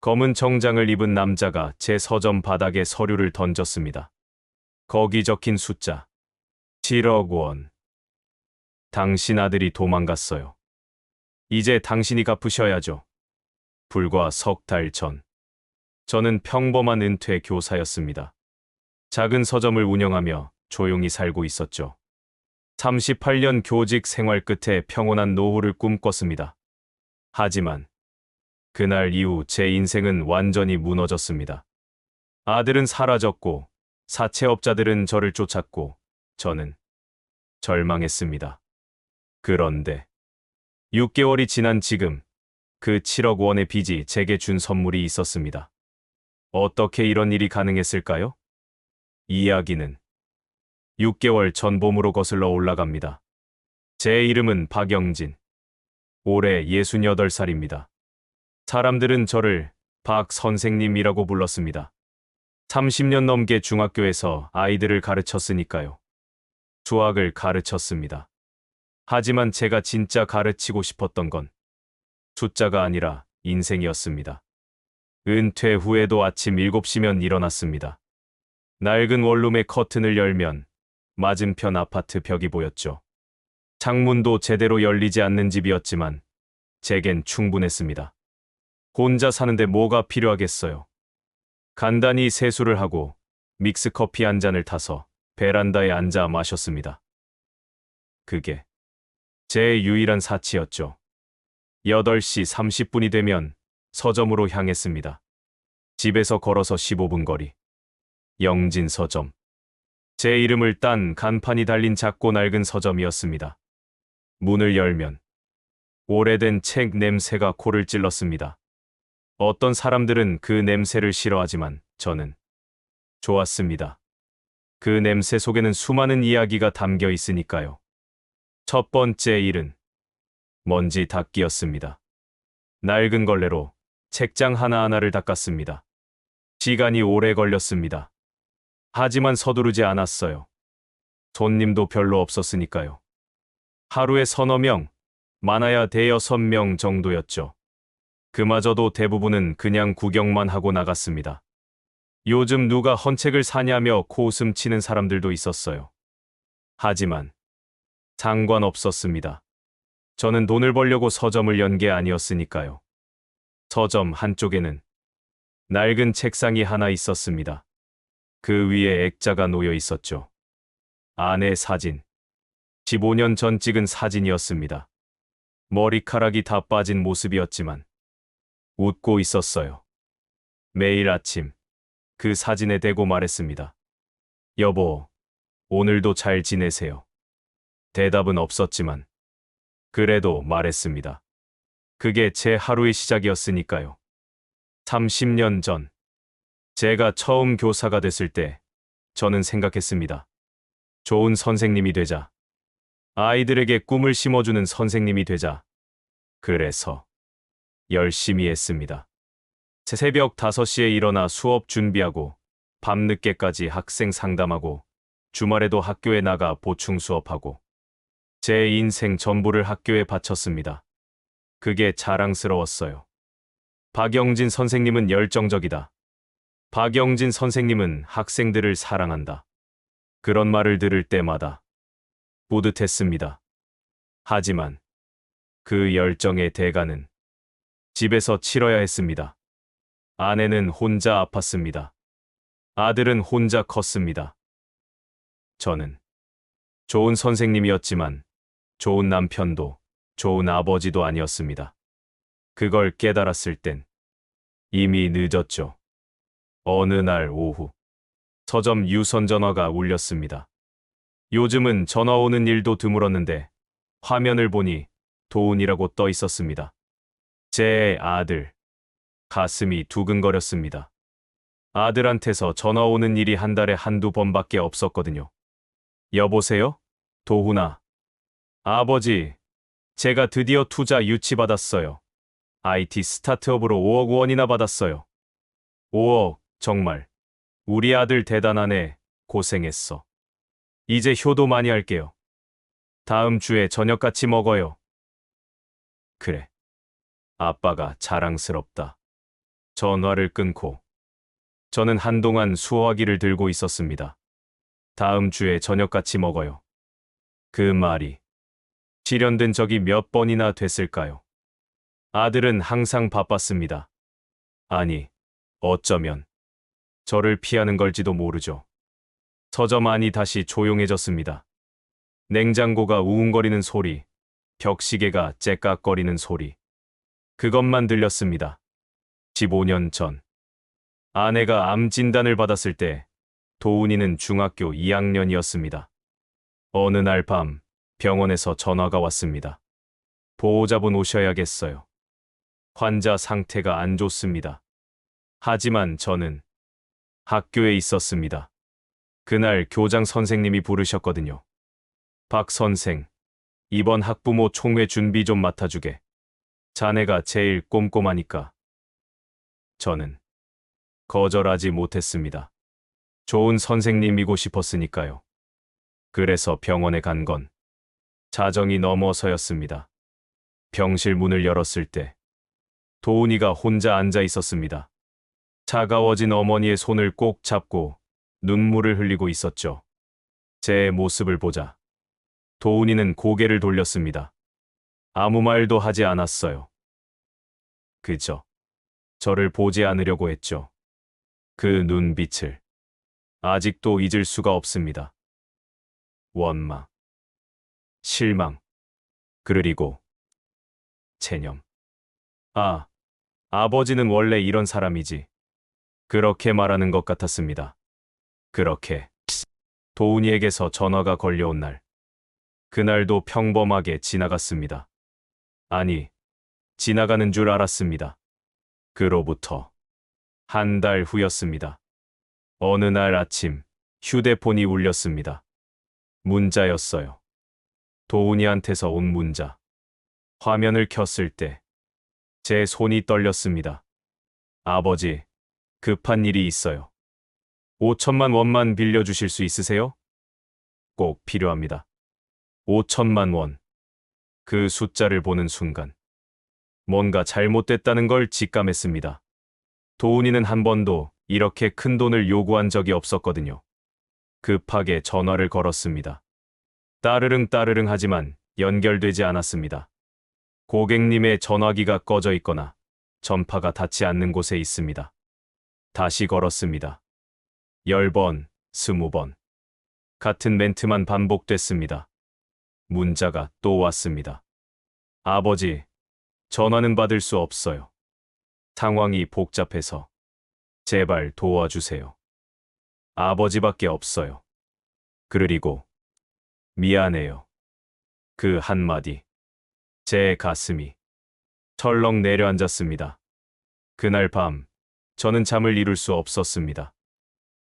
검은 정장을 입은 남자가 제 서점 바닥에 서류를 던졌습니다. 거기 적힌 숫자 7억 원. 당신 아들이 도망갔어요. 이제 당신이 갚으셔야죠. 불과 석 달 전, 저는 평범한 은퇴 교사였습니다. 작은 서점을 운영하며 조용히 살고 있었죠. 38년 교직 생활 끝에 평온한 노후를 꿈꿨습니다. 하지만 그날 이후 제 인생은 완전히 무너졌습니다. 아들은 사라졌고 사채업자들은 저를 쫓았고 저는 절망했습니다. 그런데 6개월이 지난 지금 그 7억 원의 빚이 제게 준 선물이 있었습니다. 어떻게 이런 일이 가능했을까요? 이야기는 6개월 전 봄으로 거슬러 올라갑니다. 제 이름은 박영진. 올해 68살입니다. 사람들은 저를 박 선생님이라고 불렀습니다. 30년 넘게 중학교에서 아이들을 가르쳤으니까요. 수학을 가르쳤습니다. 하지만 제가 진짜 가르치고 싶었던 건 숫자가 아니라 인생이었습니다. 은퇴 후에도 아침 7시면 일어났습니다. 낡은 원룸의 커튼을 열면 맞은편 아파트 벽이 보였죠. 창문도 제대로 열리지 않는 집이었지만 제겐 충분했습니다. 혼자 사는데 뭐가 필요하겠어요. 간단히 세수를 하고 믹스커피 한 잔을 타서 베란다에 앉아 마셨습니다. 그게 제 유일한 사치였죠. 8시 30분이 되면 서점으로 향했습니다. 집에서 걸어서 15분 거리. 영진 서점. 제 이름을 딴 간판이 달린 작고 낡은 서점이었습니다. 문을 열면 오래된 책 냄새가 코를 찔렀습니다. 어떤 사람들은 그 냄새를 싫어하지만 저는 좋았습니다. 그 냄새 속에는 수많은 이야기가 담겨 있으니까요. 첫 번째 일은 먼지 닦기였습니다. 낡은 걸레로 책장 하나하나를 닦았습니다. 시간이 오래 걸렸습니다. 하지만 서두르지 않았어요. 손님도 별로 없었으니까요. 하루에 서너 명, 많아야 대여섯 명 정도였죠. 그마저도 대부분은 그냥 구경만 하고 나갔습니다. 요즘 누가 헌책을 사냐며 코웃음 치는 사람들도 있었어요. 하지만 상관없었습니다. 저는 돈을 벌려고 서점을 연 게 아니었으니까요. 서점 한쪽에는 낡은 책상이 하나 있었습니다. 그 위에 액자가 놓여 있었죠. 아내 사진. 15년 전 찍은 사진이었습니다. 머리카락이 다 빠진 모습이었지만 웃고 있었어요. 매일 아침 그 사진에 대고 말했습니다. 여보, 오늘도 잘 지내세요. 대답은 없었지만 그래도 말했습니다. 그게 제 하루의 시작이었으니까요. 30년 전 제가 처음 교사가 됐을 때 저는 생각했습니다. 좋은 선생님이 되자. 아이들에게 꿈을 심어주는 선생님이 되자. 그래서 열심히 했습니다. 새벽 5시에 일어나 수업 준비하고 밤늦게까지 학생 상담하고 주말에도 학교에 나가 보충 수업하고 제 인생 전부를 학교에 바쳤습니다. 그게 자랑스러웠어요. 박영진 선생님은 열정적이다. 박영진 선생님은 학생들을 사랑한다. 그런 말을 들을 때마다 뿌듯했습니다. 하지만 그 열정의 대가는 집에서 치러야 했습니다. 아내는 혼자 아팠습니다. 아들은 혼자 컸습니다. 저는 좋은 선생님이었지만 좋은 남편도 좋은 아버지도 아니었습니다. 그걸 깨달았을 땐 이미 늦었죠. 어느 날 오후 서점 유선 전화가 울렸습니다. 요즘은 전화 오는 일도 드물었는데 화면을 보니 도훈이라고 떠 있었습니다. 제 아들. 가슴이 두근거렸습니다. 아들한테서 전화 오는 일이 한 달에 한두 번밖에 없었거든요. 여보세요? 도훈아. 아버지, 제가 드디어 투자 유치받았어요. IT 스타트업으로 5억 원이나 받았어요. 5억, 정말. 우리 아들 대단하네. 고생했어. 이제 효도 많이 할게요. 다음 주에 저녁 같이 먹어요. 그래. 아빠가 자랑스럽다. 전화를 끊고 저는 한동안 수화기를 들고 있었습니다. 다음 주에 저녁 같이 먹어요. 그 말이 실현된 적이 몇 번이나 됐을까요? 아들은 항상 바빴습니다. 아니, 어쩌면 저를 피하는 걸지도 모르죠. 서점 안이 다시 조용해졌습니다. 냉장고가 우웅거리는 소리, 벽시계가 째깍거리는 소리. 그것만 들렸습니다. 15년 전, 아내가 암 진단을 받았을 때 도훈이는 중학교 2학년이었습니다. 어느 날 밤 병원에서 전화가 왔습니다. 보호자분 오셔야겠어요. 환자 상태가 안 좋습니다. 하지만 저는 학교에 있었습니다. 그날 교장 선생님이 부르셨거든요. 박 선생, 이번 학부모 총회 준비 좀 맡아주게. 자네가 제일 꼼꼼하니까. 저는 거절하지 못했습니다. 좋은 선생님이고 싶었으니까요. 그래서 병원에 간 건 자정이 넘어서였습니다. 병실 문을 열었을 때 도훈이가 혼자 앉아 있었습니다. 차가워진 어머니의 손을 꼭 잡고 눈물을 흘리고 있었죠. 제 모습을 보자 도훈이는 고개를 돌렸습니다. 아무 말도 하지 않았어요. 그저 저를 보지 않으려고 했죠. 그 눈빛을 아직도 잊을 수가 없습니다. 원망, 실망, 그리고 체념. 아, 아버지는 원래 이런 사람이지. 그렇게 말하는 것 같았습니다. 그렇게 도훈이에게서 전화가 걸려온 날. 그날도 평범하게 지나갔습니다. 아니, 지나가는 줄 알았습니다. 그로부터 한 달 후였습니다. 어느 날 아침 휴대폰이 울렸습니다. 문자였어요. 도훈이한테서 온 문자. 화면을 켰을 때 제 손이 떨렸습니다. 아버지, 급한 일이 있어요. 5천만 원만 빌려주실 수 있으세요? 꼭 필요합니다. 5천만 원. 그 숫자를 보는 순간 뭔가 잘못됐다는 걸 직감했습니다. 도훈이는 한 번도 이렇게 큰 돈을 요구한 적이 없었거든요. 급하게 전화를 걸었습니다. 따르릉 따르릉 하지만 연결되지 않았습니다. 고객님의 전화기가 꺼져 있거나 전파가 닿지 않는 곳에 있습니다. 다시 걸었습니다. 10번, 20번. 같은 멘트만 반복됐습니다. 문자가 또 왔습니다. 아버지, 전화는 받을 수 없어요. 상황이 복잡해서 제발 도와주세요. 아버지밖에 없어요. 그리고 미안해요. 그 한마디. 제 가슴이 철렁 내려앉았습니다. 그날 밤 저는 잠을 이룰 수 없었습니다.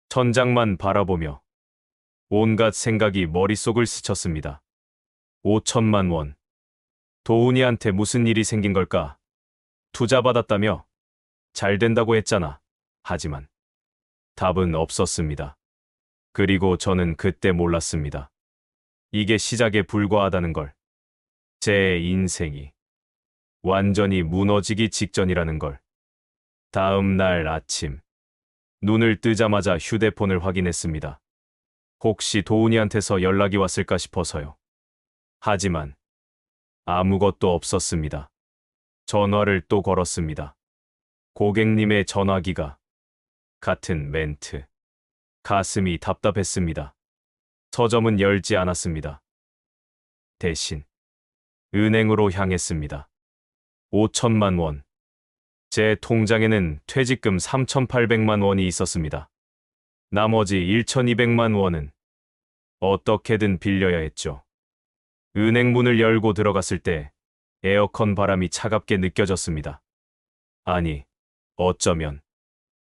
천장만 바라보며 온갖 생각이 머릿속을 스쳤습니다. 5천만 원. 도훈이한테 무슨 일이 생긴 걸까? 투자 받았다며? 잘 된다고 했잖아. 하지만 답은 없었습니다. 그리고 저는 그때 몰랐습니다. 이게 시작에 불과하다는 걸. 제 인생이 완전히 무너지기 직전이라는 걸. 다음 날 아침 눈을 뜨자마자 휴대폰을 확인했습니다. 혹시 도훈이한테서 연락이 왔을까 싶어서요. 하지만 아무것도 없었습니다. 전화를 또 걸었습니다. 고객님의 전화기가. 같은 멘트. 가슴이 답답했습니다. 서점은 열지 않았습니다. 대신 은행으로 향했습니다. 5천만 원. 제 통장에는 퇴직금 3,800만 원이 있었습니다. 나머지 1,200만 원은 어떻게든 빌려야 했죠. 은행 문을 열고 들어갔을 때 에어컨 바람이 차갑게 느껴졌습니다. 아니, 어쩌면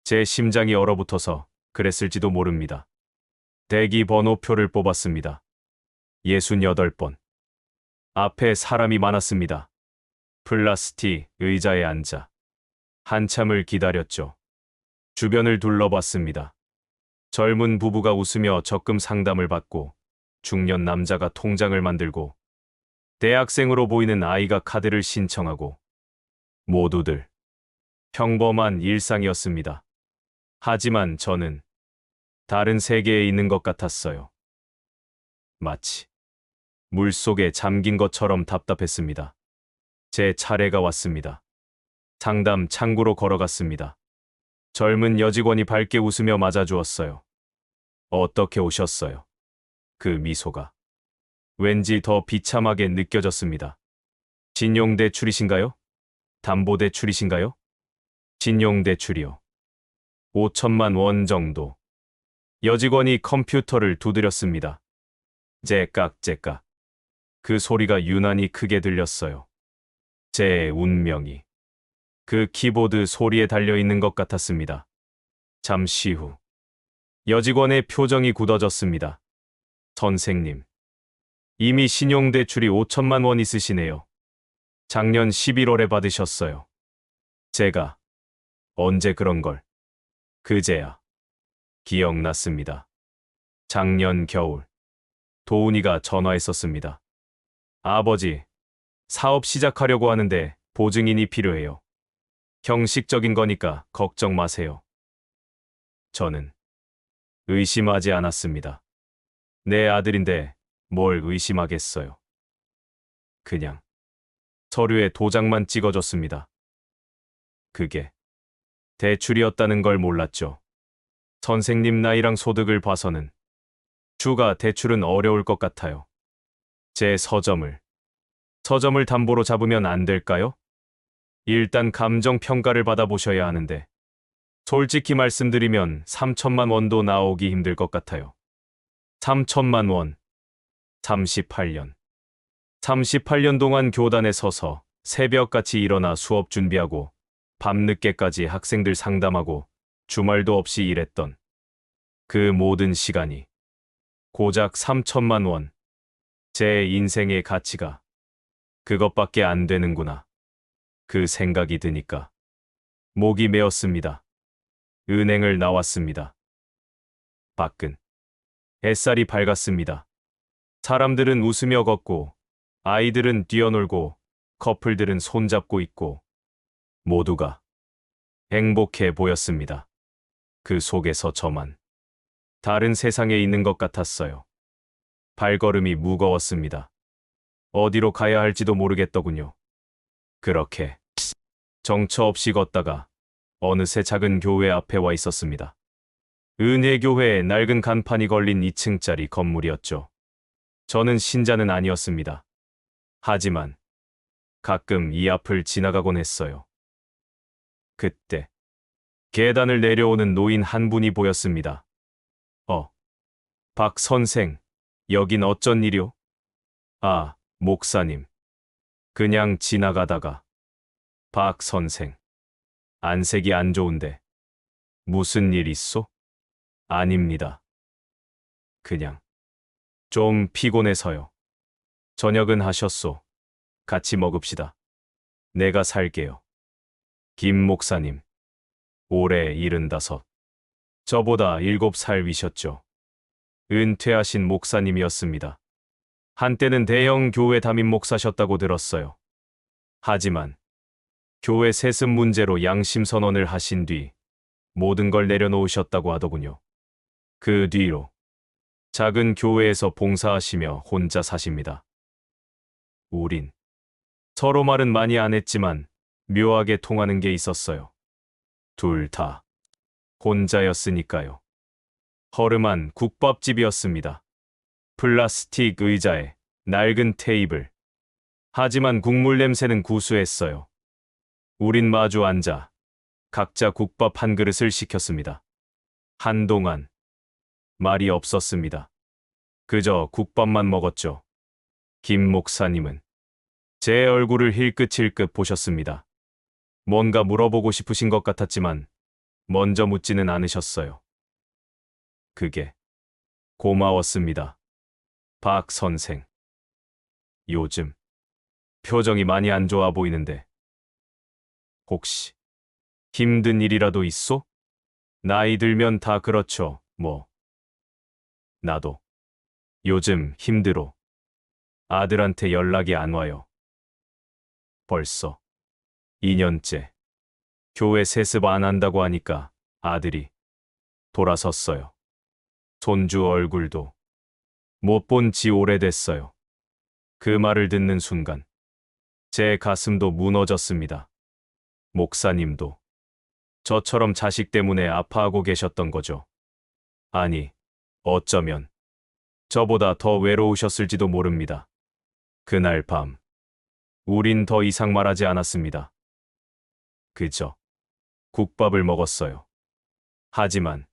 제 심장이 얼어붙어서 그랬을지도 모릅니다. 대기 번호표를 뽑았습니다. 68번. 앞에 사람이 많았습니다. 플라스틱 의자에 앉아 한참을 기다렸죠. 주변을 둘러봤습니다. 젊은 부부가 웃으며 적금 상담을 받고 중년 남자가 통장을 만들고 대학생으로 보이는 아이가 카드를 신청하고 모두들 평범한 일상이었습니다. 하지만 저는 다른 세계에 있는 것 같았어요. 마치 물속에 잠긴 것처럼 답답했습니다. 제 차례가 왔습니다. 상담 창구로 걸어갔습니다. 젊은 여직원이 밝게 웃으며 맞아주었어요. 어떻게 오셨어요? 그 미소가 왠지 더 비참하게 느껴졌습니다. 신용대출이신가요? 담보대출이신가요? 신용대출이요. 5천만 원 정도. 여직원이 컴퓨터를 두드렸습니다. 째깍째깍. 그 소리가 유난히 크게 들렸어요. 제 운명이 그 키보드 소리에 달려있는 것 같았습니다. 잠시 후 여직원의 표정이 굳어졌습니다. 선생님, 이미 신용대출이 5천만 원 있으시네요. 작년 11월에 받으셨어요. 제가 언제 그런 걸? 그제야 기억났습니다. 작년 겨울 도훈이가 전화했었습니다. 아버지, 사업 시작하려고 하는데 보증인이 필요해요. 형식적인 거니까 걱정 마세요. 저는 의심하지 않았습니다. 내 아들인데 뭘 의심하겠어요. 그냥 서류에 도장만 찍어줬습니다. 그게 대출이었다는 걸 몰랐죠. 선생님 나이랑 소득을 봐서는 주가 대출은 어려울 것 같아요. 제 서점을 담보로 잡으면 안 될까요? 일단 감정 평가를 받아보셔야 하는데 솔직히 말씀드리면 3천만 원도 나오기 힘들 것 같아요. 3천만 원. 38년 동안 교단에 서서 새벽같이 일어나 수업 준비하고 밤늦게까지 학생들 상담하고 주말도 없이 일했던 그 모든 시간이 고작 3천만 원. 제 인생의 가치가 그것밖에 안 되는구나. 그 생각이 드니까 목이 메었습니다. 은행을 나왔습니다. 밖은 햇살이 밝았습니다. 사람들은 웃으며 걷고 아이들은 뛰어놀고 커플들은 손잡고 있고 모두가 행복해 보였습니다. 그 속에서 저만 다른 세상에 있는 것 같았어요. 발걸음이 무거웠습니다. 어디로 가야 할지도 모르겠더군요. 그렇게 정처 없이 걷다가 어느새 작은 교회 앞에 와 있었습니다. 은혜교회에 낡은 간판이 걸린 2층짜리 건물이었죠. 저는 신자는 아니었습니다. 하지만 가끔 이 앞을 지나가곤 했어요. 그때 계단을 내려오는 노인 한 분이 보였습니다. 박 선생, 여긴 어쩐 일이오? 아, 목사님. 그냥 지나가다가. 박 선생, 안색이 안 좋은데 무슨 일 있소? 아닙니다. 그냥 좀 피곤해서요. 저녁은 하셨소? 같이 먹읍시다. 내가 살게요. 김 목사님, 올해 75. 저보다 7살 위셨죠. 은퇴하신 목사님이었습니다. 한때는 대형 교회 담임 목사셨다고 들었어요. 하지만 교회 세습 문제로 양심 선언을 하신 뒤 모든 걸 내려놓으셨다고 하더군요. 그 뒤로 작은 교회에서 봉사하시며 혼자 사십니다. 우린 서로 말은 많이 안 했지만 묘하게 통하는 게 있었어요. 둘 다 혼자였으니까요. 허름한 국밥집이었습니다. 플라스틱 의자에 낡은 테이블. 하지만 국물 냄새는 구수했어요. 우린 마주 앉아 각자 국밥 한 그릇을 시켰습니다. 한동안 말이 없었습니다. 그저 국밥만 먹었죠. 김 목사님은 제 얼굴을 힐끗힐끗 보셨습니다. 뭔가 물어보고 싶으신 것 같았지만 먼저 묻지는 않으셨어요. 그게 고마웠습니다. 박 선생. 요즘 표정이 많이 안 좋아 보이는데 혹시 힘든 일이라도 있소? 나이 들면 다 그렇죠, 뭐. 나도 요즘 힘들어. 아들한테 연락이 안 와요. 벌써 2년째. 교회 세습 안 한다고 하니까 아들이 돌아섰어요. 손주 얼굴도 못 본 지 오래됐어요. 그 말을 듣는 순간 제 가슴도 무너졌습니다. 목사님도 저처럼 자식 때문에 아파하고 계셨던 거죠. 아니, 어쩌면 저보다 더 외로우셨을지도 모릅니다. 그날 밤, 우린 더 이상 말하지 않았습니다. 그저 국밥을 먹었어요. 하지만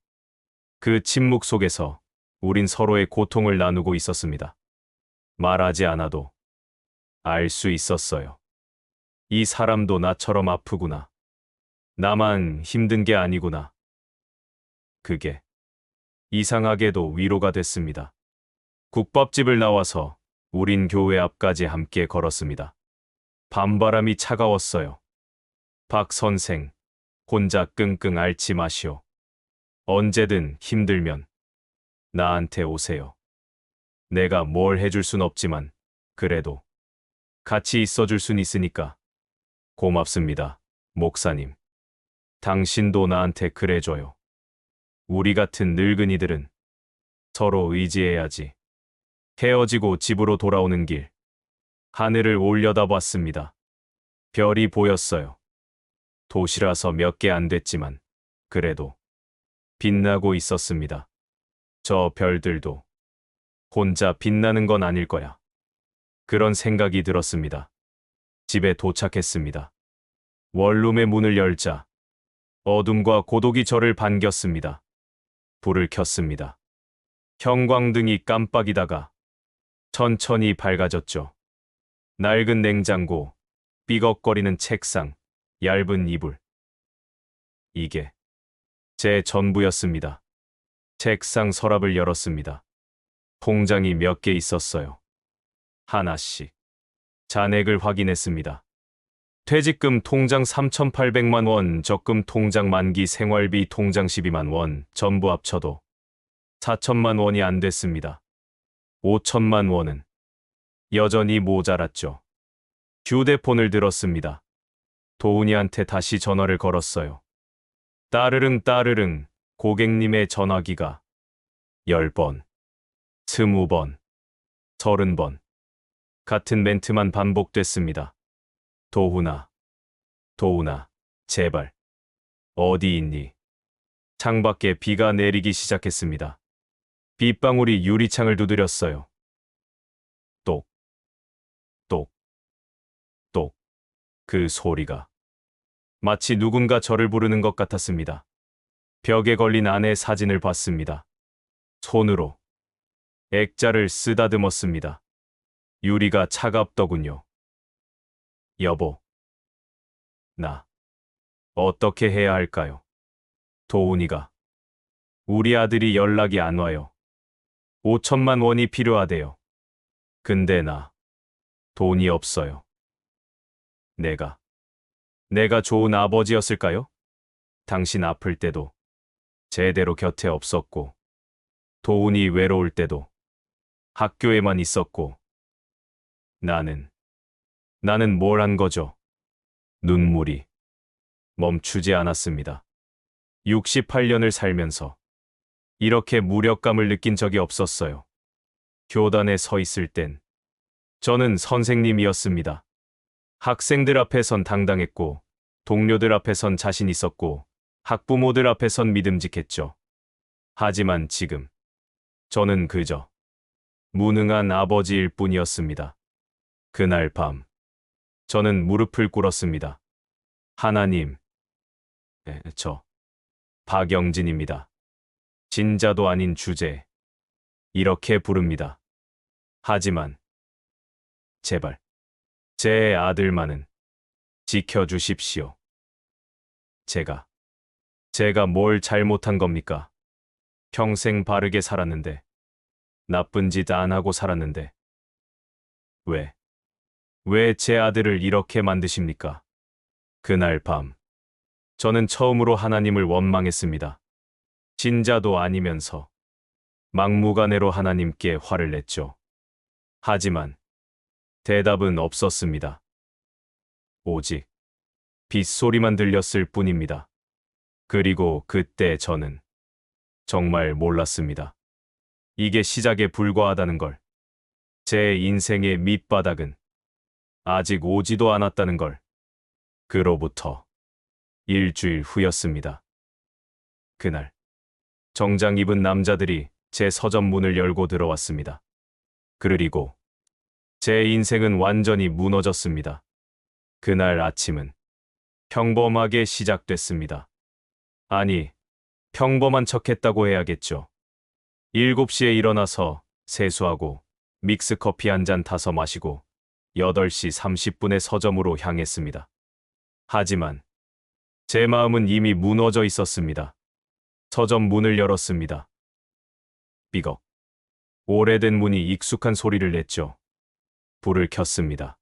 그 침묵 속에서 우린 서로의 고통을 나누고 있었습니다. 말하지 않아도 알 수 있었어요. 이 사람도 나처럼 아프구나. 나만 힘든 게 아니구나. 그게 이상하게도 위로가 됐습니다. 국밥집을 나와서 우린 교회 앞까지 함께 걸었습니다. 밤바람이 차가웠어요. 박 선생, 혼자 끙끙 앓지 마시오. 언제든 힘들면 나한테 오세요. 내가 뭘 해줄 순 없지만 그래도 같이 있어줄 순 있으니까. 고맙습니다, 목사님. 당신도 나한테 그래줘요. 우리 같은 늙은이들은 서로 의지해야지. 헤어지고 집으로 돌아오는 길, 하늘을 올려다봤습니다. 별이 보였어요. 도시라서 몇 개 안 됐지만 그래도 빛나고 있었습니다. 저 별들도 혼자 빛나는 건 아닐 거야. 그런 생각이 들었습니다. 집에 도착했습니다. 원룸의 문을 열자 어둠과 고독이 저를 반겼습니다. 불을 켰습니다. 형광등이 깜빡이다가 천천히 밝아졌죠. 낡은 냉장고, 삐걱거리는 책상, 얇은 이불. 이게 제 전부였습니다. 책상 서랍을 열었습니다. 통장이 몇 개 있었어요. 하나씩. 잔액을 확인했습니다. 퇴직금 통장 3,800만 원, 적금 통장 만기 생활비 통장 12만 원, 전부 합쳐도 4천만 원이 안 됐습니다. 5천만 원은 여전히 모자랐죠. 휴대폰을 들었습니다. 도훈이한테 다시 전화를 걸었어요. 따르릉 따르릉 고객님의 전화기가 10번, 20번, 30번 같은 멘트만 반복됐습니다. 도훈아, 도훈아, 제발. 어디 있니? 창밖에 비가 내리기 시작했습니다. 빗방울이 유리창을 두드렸어요. 똑, 똑, 똑. 그 소리가 마치 누군가 저를 부르는 것 같았습니다. 벽에 걸린 아내 사진을 봤습니다. 손으로 액자를 쓰다듬었습니다. 유리가 차갑더군요. 여보, 나 어떻게 해야 할까요? 도훈이가 우리 아들이 연락이 안 와요. 5천만 원이 필요하대요. 근데 나 돈이 없어요. 내가 좋은 아버지였을까요? 당신 아플 때도 제대로 곁에 없었고, 도훈이 외로울 때도 학교에만 있었고, 나는 뭘 한 거죠? 눈물이 멈추지 않았습니다. 68년을 살면서 이렇게 무력감을 느낀 적이 없었어요. 교단에 서 있을 땐 저는 선생님이었습니다. 학생들 앞에선 당당했고, 동료들 앞에선 자신 있었고, 학부모들 앞에선 믿음직했죠. 하지만 지금 저는 그저 무능한 아버지일 뿐이었습니다. 그날 밤 저는 무릎을 꿇었습니다. 하나님, 저 박영진입니다. 진자도 아닌 주제, 이렇게 부릅니다. 하지만 제발 제 아들만은 지켜주십시오. 제가 뭘 잘못한 겁니까? 평생 바르게 살았는데, 나쁜 짓 안 하고 살았는데, 왜 제 아들을 이렇게 만드십니까? 그날 밤, 저는 처음으로 하나님을 원망했습니다. 진자도 아니면서 막무가내로 하나님께 화를 냈죠. 하지만 대답은 없었습니다. 오직 빗소리만 들렸을 뿐입니다. 그리고 그때 저는 정말 몰랐습니다. 이게 시작에 불과하다는 걸. 제 인생의 밑바닥은 아직 오지도 않았다는 걸. 그로부터 일주일 후였습니다. 그날 정장 입은 남자들이 제 서점 문을 열고 들어왔습니다. 그리고 제 인생은 완전히 무너졌습니다. 그날 아침은 평범하게 시작됐습니다. 아니, 평범한 척했다고 해야겠죠. 7시에 일어나서 세수하고 믹스커피 한 잔 타서 마시고 8시 30분에 서점으로 향했습니다. 하지만 제 마음은 이미 무너져 있었습니다. 서점 문을 열었습니다. 삐걱. 오래된 문이 익숙한 소리를 냈죠. 불을 켰습니다.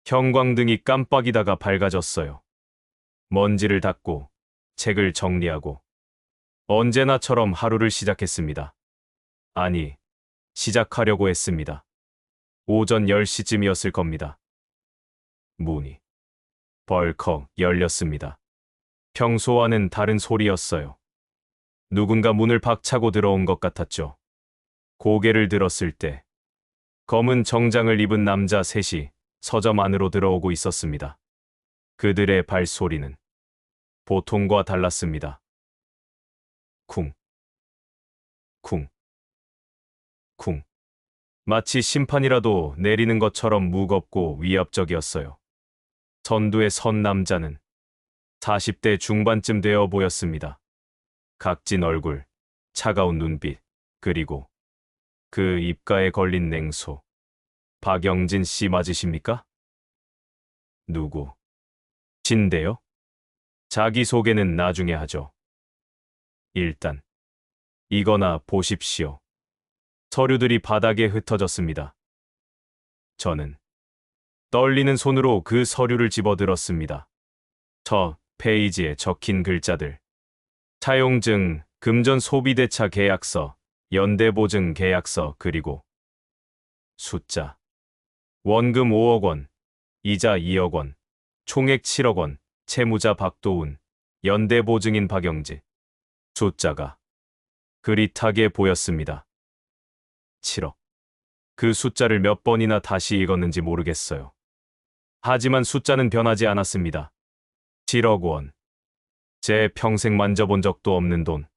형광등이 깜빡이다가 밝아졌어요. 먼지를 닦고 책을 정리하고 언제나처럼 하루를 시작했습니다. 아니, 시작하려고 했습니다. 오전 10시쯤이었을 겁니다. 문이 벌컥 열렸습니다. 평소와는 다른 소리였어요. 누군가 문을 박차고 들어온 것 같았죠. 고개를 들었을 때 검은 정장을 입은 남자 셋이 서점 안으로 들어오고 있었습니다. 그들의 발소리는 보통과 달랐습니다. 쿵, 쿵, 쿵. 마치 심판이라도 내리는 것처럼 무겁고 위압적이었어요. 선두에 선 남자는 40대 중반쯤 되어 보였습니다. 각진 얼굴, 차가운 눈빛, 그리고 그 입가에 걸린 냉소. 박영진 씨 맞으십니까? 누구? 진데요? 자기소개는 나중에 하죠. 일단 이거나 보십시오. 서류들이 바닥에 흩어졌습니다. 저는 떨리는 손으로 그 서류를 집어들었습니다. 저 페이지에 적힌 글자들. 차용증, 금전 소비대차 계약서, 연대보증 계약서, 그리고 숫자. 원금 5억 원, 이자 2억 원, 총액 7억 원, 채무자 박도훈, 연대보증인 박영지. 숫자가 그릿하게 보였습니다. 7억. 그 숫자를 몇 번이나 다시 읽었는지 모르겠어요. 하지만 숫자는 변하지 않았습니다. 7억 원. 제 평생 만져본 적도 없는 돈.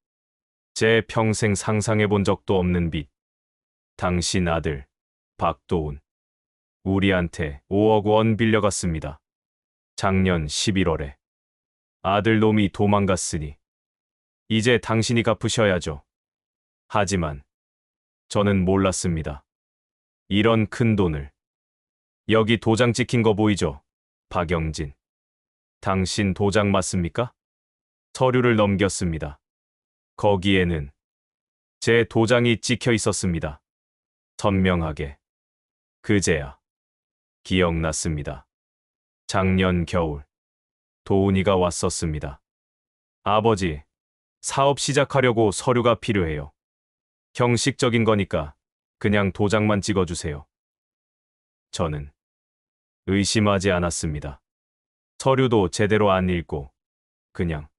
제 평생 상상해 본 적도 없는 빚. 당신 아들, 박도훈. 우리한테 5억 원 빌려갔습니다. 작년 11월에. 아들놈이 도망갔으니 이제 당신이 갚으셔야죠. 하지만 저는 몰랐습니다. 이런 큰 돈을. 여기 도장 찍힌 거 보이죠? 박영진. 당신 도장 맞습니까? 서류를 넘겼습니다. 거기에는 제 도장이 찍혀 있었습니다. 선명하게. 그제야 기억났습니다. 작년 겨울 도훈이가 왔었습니다. 아버지, 사업 시작하려고 서류가 필요해요. 형식적인 거니까 그냥 도장만 찍어주세요. 저는 의심하지 않았습니다. 서류도 제대로 안 읽고 그냥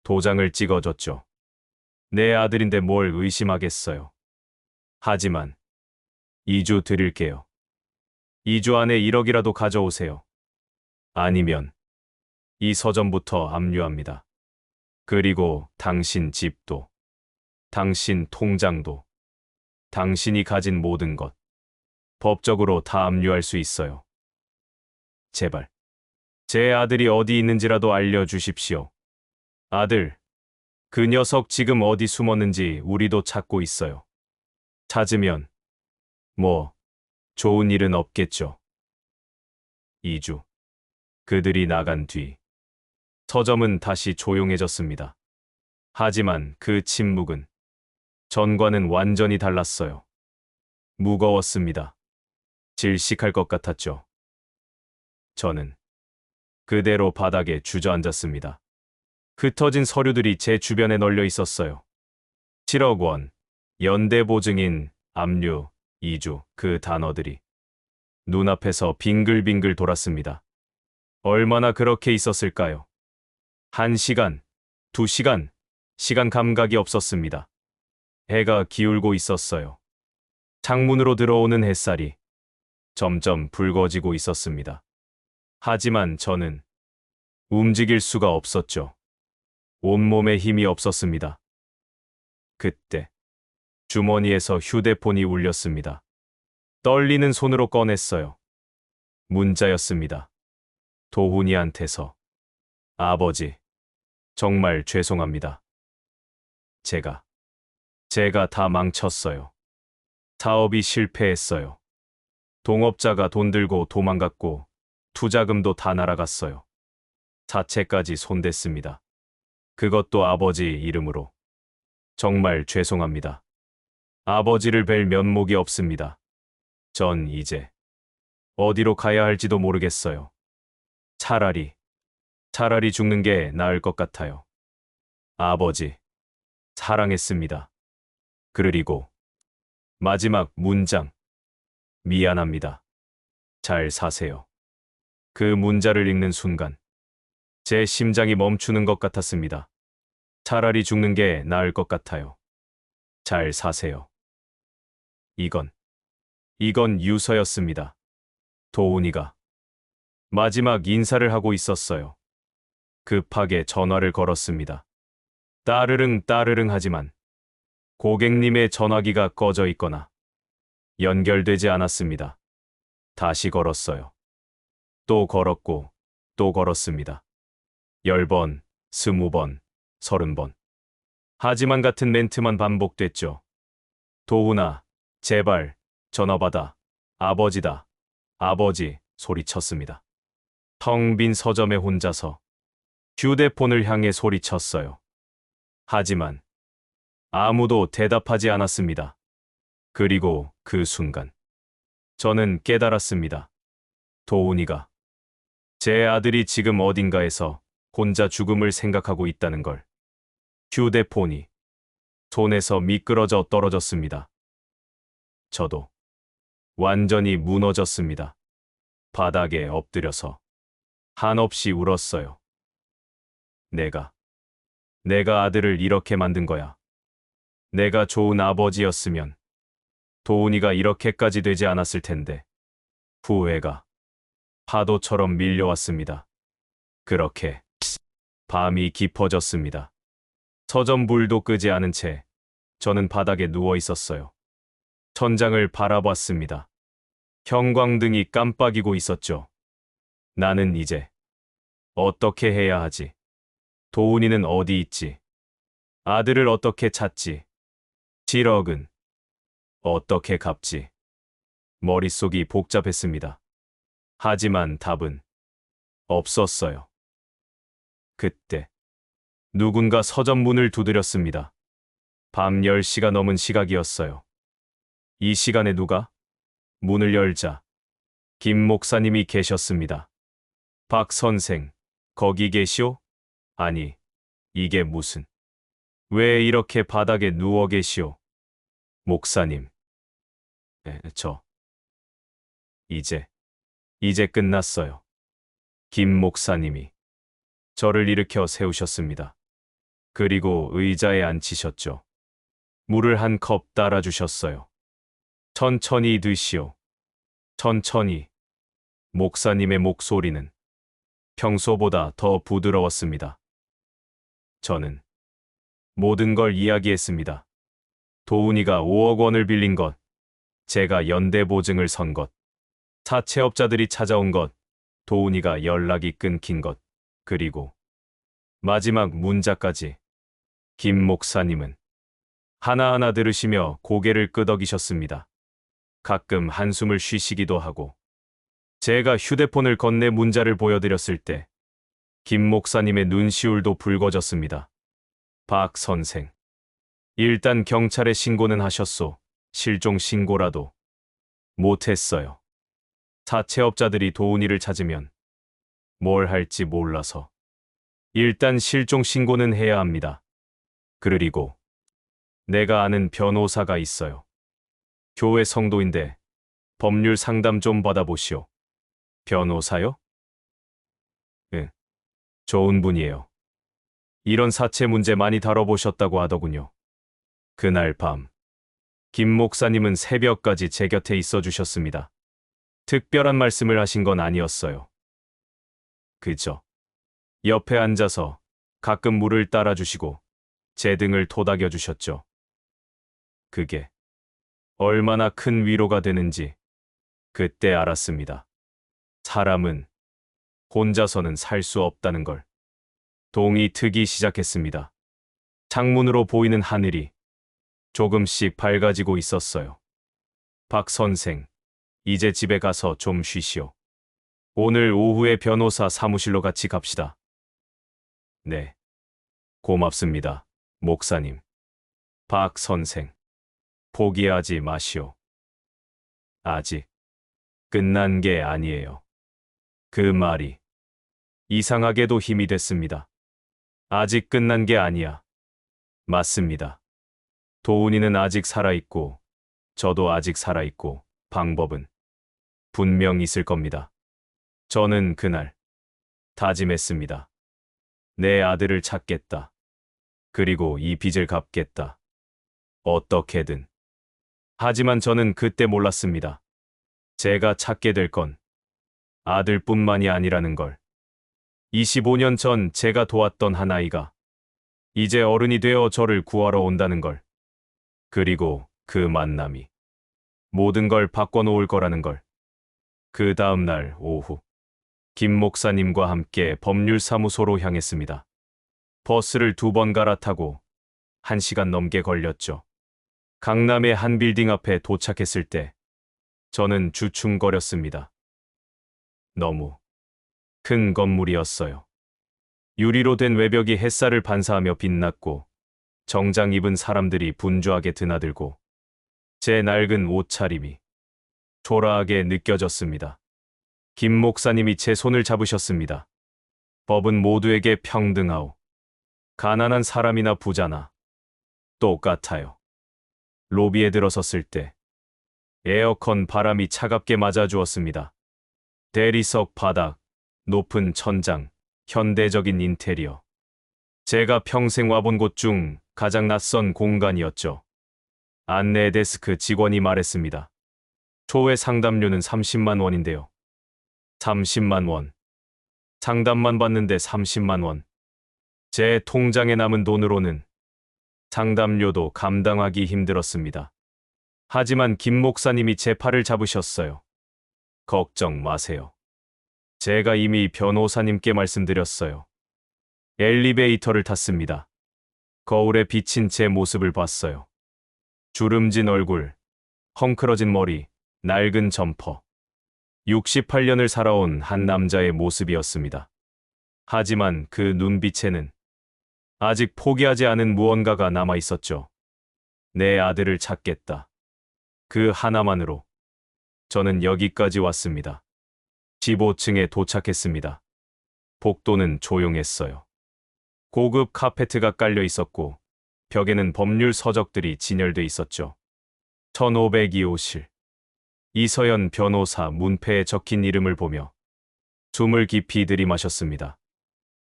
도장을 찍어줬죠. 내 아들인데 뭘 의심하겠어요. 하지만 2주 드릴게요. 2주 안에 1억이라도 가져오세요. 아니면 이 서점부터 압류합니다. 그리고 당신 집도, 당신 통장도, 당신이 가진 모든 것, 법적으로 다 압류할 수 있어요. 제발, 제 아들이 어디 있는지라도 알려주십시오. 아들, 그 녀석 지금 어디 숨었는지 우리도 찾고 있어요. 찾으면 뭐 좋은 일은 없겠죠. 2주. 그들이 나간 뒤 서점은 다시 조용해졌습니다. 하지만 그 침묵은 전과는 완전히 달랐어요. 무거웠습니다. 질식할 것 같았죠. 저는 그대로 바닥에 주저앉았습니다. 흩어진 서류들이 제 주변에 널려 있었어요. 7억 원, 연대보증인, 압류, 2주, 그 단어들이 눈앞에서 빙글빙글 돌았습니다. 얼마나 그렇게 있었을까요? 1시간, 2시간, 시간 감각이 없었습니다. 해가 기울고 있었어요. 창문으로 들어오는 햇살이 점점 붉어지고 있었습니다. 하지만 저는 움직일 수가 없었죠. 온몸에 힘이 없었습니다. 그때 주머니에서 휴대폰이 울렸습니다. 떨리는 손으로 꺼냈어요. 문자였습니다. 도훈이한테서. 아버지, 정말 죄송합니다. 제가 다 망쳤어요. 사업이 실패했어요. 동업자가 돈 들고 도망갔고 투자금도 다 날아갔어요. 사채까지 손댔습니다. 그것도 아버지 이름으로. 정말 죄송합니다. 아버지를 뵐 면목이 없습니다. 전 이제 어디로 가야 할지도 모르겠어요. 차라리 죽는 게 나을 것 같아요. 아버지, 사랑했습니다. 그리고 마지막 문장. 미안합니다. 잘 사세요. 그 문자를 읽는 순간 제 심장이 멈추는 것 같았습니다. 차라리 죽는 게 나을 것 같아요. 잘 사세요. 이건 유서였습니다. 도훈이가 마지막 인사를 하고 있었어요. 급하게 전화를 걸었습니다. 따르릉 하지만 고객님의 전화기가 꺼져 있거나 연결되지 않았습니다. 다시 걸었어요. 또 걸었고 또 걸었습니다. 10번, 20번, 30번. 하지만 같은 멘트만 반복됐죠. 도훈아, 제발 전화 받아. 아버지다. 아버지, 소리쳤습니다. 텅 빈 서점에 혼자서 휴대폰을 향해 소리쳤어요. 하지만 아무도 대답하지 않았습니다. 그리고 그 순간 저는 깨달았습니다. 도훈이가 제 아들이 지금 어딘가에서 혼자 죽음을 생각하고 있다는 걸. 휴대폰이 손에서 미끄러져 떨어졌습니다. 저도 완전히 무너졌습니다. 바닥에 엎드려서 한없이 울었어요. 내가 아들을 이렇게 만든 거야. 내가 좋은 아버지였으면 도훈이가 이렇게까지 되지 않았을 텐데. 후회가 파도처럼 밀려왔습니다. 그렇게 밤이 깊어졌습니다. 서점 불도 끄지 않은 채 저는 바닥에 누워 있었어요. 천장을 바라봤습니다. 형광등이 깜빡이고 있었죠. 나는 이제 어떻게 해야 하지? 도훈이는 어디 있지? 아들을 어떻게 찾지? 7억은 어떻게 갚지? 머릿속이 복잡했습니다. 하지만 답은 없었어요. 그때 누군가 서점 문을 두드렸습니다. 밤 10시가 넘은 시각이었어요. 이 시간에 누가? 문을 열자 김 목사님이 계셨습니다. 박 선생, 거기 계시오? 아니, 이게 무슨. 왜 이렇게 바닥에 누워 계시오? 목사님. 이제 끝났어요. 김 목사님이 저를 일으켜 세우셨습니다. 그리고 의자에 앉히셨죠. 물을 한 컵 따라주셨어요. 천천히 드시오. 천천히. 목사님의 목소리는 평소보다 더 부드러웠습니다. 저는 모든 걸 이야기했습니다. 도훈이가 5억 원을 빌린 것, 제가 연대보증을 선 것, 사채업자들이 찾아온 것, 도훈이가 연락이 끊긴 것, 그리고 마지막 문자까지. 김 목사님은 하나하나 들으시며 고개를 끄덕이셨습니다. 가끔 한숨을 쉬시기도 하고. 제가 휴대폰을 건네 문자를 보여드렸을 때 김 목사님의 눈시울도 붉어졌습니다. 박 선생, 일단 경찰에 신고는 하셨소. 실종 신고라도 못했어요. 사채업자들이 도훈이를 찾으면 뭘 할지 몰라서. 일단 실종 신고는 해야 합니다. 그리고 내가 아는 변호사가 있어요. 교회 성도인데 법률 상담 좀 받아보시오. 변호사요? 좋은 분이에요. 이런 사체 문제 많이 다뤄보셨다고 하더군요. 그날 밤, 김 목사님은 새벽까지 제 곁에 있어 주셨습니다. 특별한 말씀을 하신 건 아니었어요. 그저 옆에 앉아서 가끔 물을 따라주시고 제 등을 토닥여 주셨죠. 그게 얼마나 큰 위로가 되는지 그때 알았습니다. 사람은 혼자서는 살 수 없다는 걸. 동이 트기 시작했습니다. 창문으로 보이는 하늘이 조금씩 밝아지고 있었어요. 박 선생, 이제 집에 가서 좀 쉬시오. 오늘 오후에 변호사 사무실로 같이 갑시다. 네. 고맙습니다, 목사님. 박 선생, 포기하지 마시오. 아직 끝난 게 아니에요. 그 말이 이상하게도 힘이 됐습니다. 아직 끝난 게 아니야. 맞습니다. 도훈이는 아직 살아있고, 저도 아직 살아있고, 방법은 분명 있을 겁니다. 저는 그날 다짐했습니다. 내 아들을 찾겠다. 그리고 이 빚을 갚겠다. 어떻게든. 하지만 저는 그때 몰랐습니다. 제가 찾게 될 건 아들뿐만이 아니라는 걸. 25년 전 제가 도왔던 한 아이가 이제 어른이 되어 저를 구하러 온다는 걸. 그리고 그 만남이 모든 걸 바꿔놓을 거라는 걸. 그 다음 날 오후, 김 목사님과 함께 법률사무소로 향했습니다. 버스를 2번 갈아타고 1시간 넘게 걸렸죠. 강남의 한 빌딩 앞에 도착했을 때 저는 주춤거렸습니다. 너무 큰 건물이었어요. 유리로 된 외벽이 햇살을 반사하며 빛났고 정장 입은 사람들이 분주하게 드나들고 제 낡은 옷차림이 초라하게 느껴졌습니다. 김 목사님이 제 손을 잡으셨습니다. 법은 모두에게 평등하오. 가난한 사람이나 부자나 똑같아요. 로비에 들어섰을 때 에어컨 바람이 차갑게 맞아주었습니다. 대리석 바닥, 높은 천장, 현대적인 인테리어. 제가 평생 와본 곳 중 가장 낯선 공간이었죠. 안내 데스크 직원이 말했습니다. 초회 상담료는 30만 원인데요. 30만 원. 상담만 받는데 30만 원. 제 통장에 남은 돈으로는 상담료도 감당하기 힘들었습니다. 하지만 김 목사님이 제 팔을 잡으셨어요. 걱정 마세요. 제가 이미 변호사님께 말씀드렸어요. 엘리베이터를 탔습니다. 거울에 비친 제 모습을 봤어요. 주름진 얼굴, 헝클어진 머리, 낡은 점퍼. 68년을 살아온 한 남자의 모습이었습니다. 하지만 그 눈빛에는 아직 포기하지 않은 무언가가 남아 있었죠. 내 아들을 찾겠다. 그 하나만으로 저는 여기까지 왔습니다. 15층에 도착했습니다. 복도는 조용했어요. 고급 카페트가 깔려 있었고 벽에는 법률 서적들이 진열돼 있었죠. 1502호실. 이서연 변호사 문패에 적힌 이름을 보며 숨을 깊이 들이마셨습니다.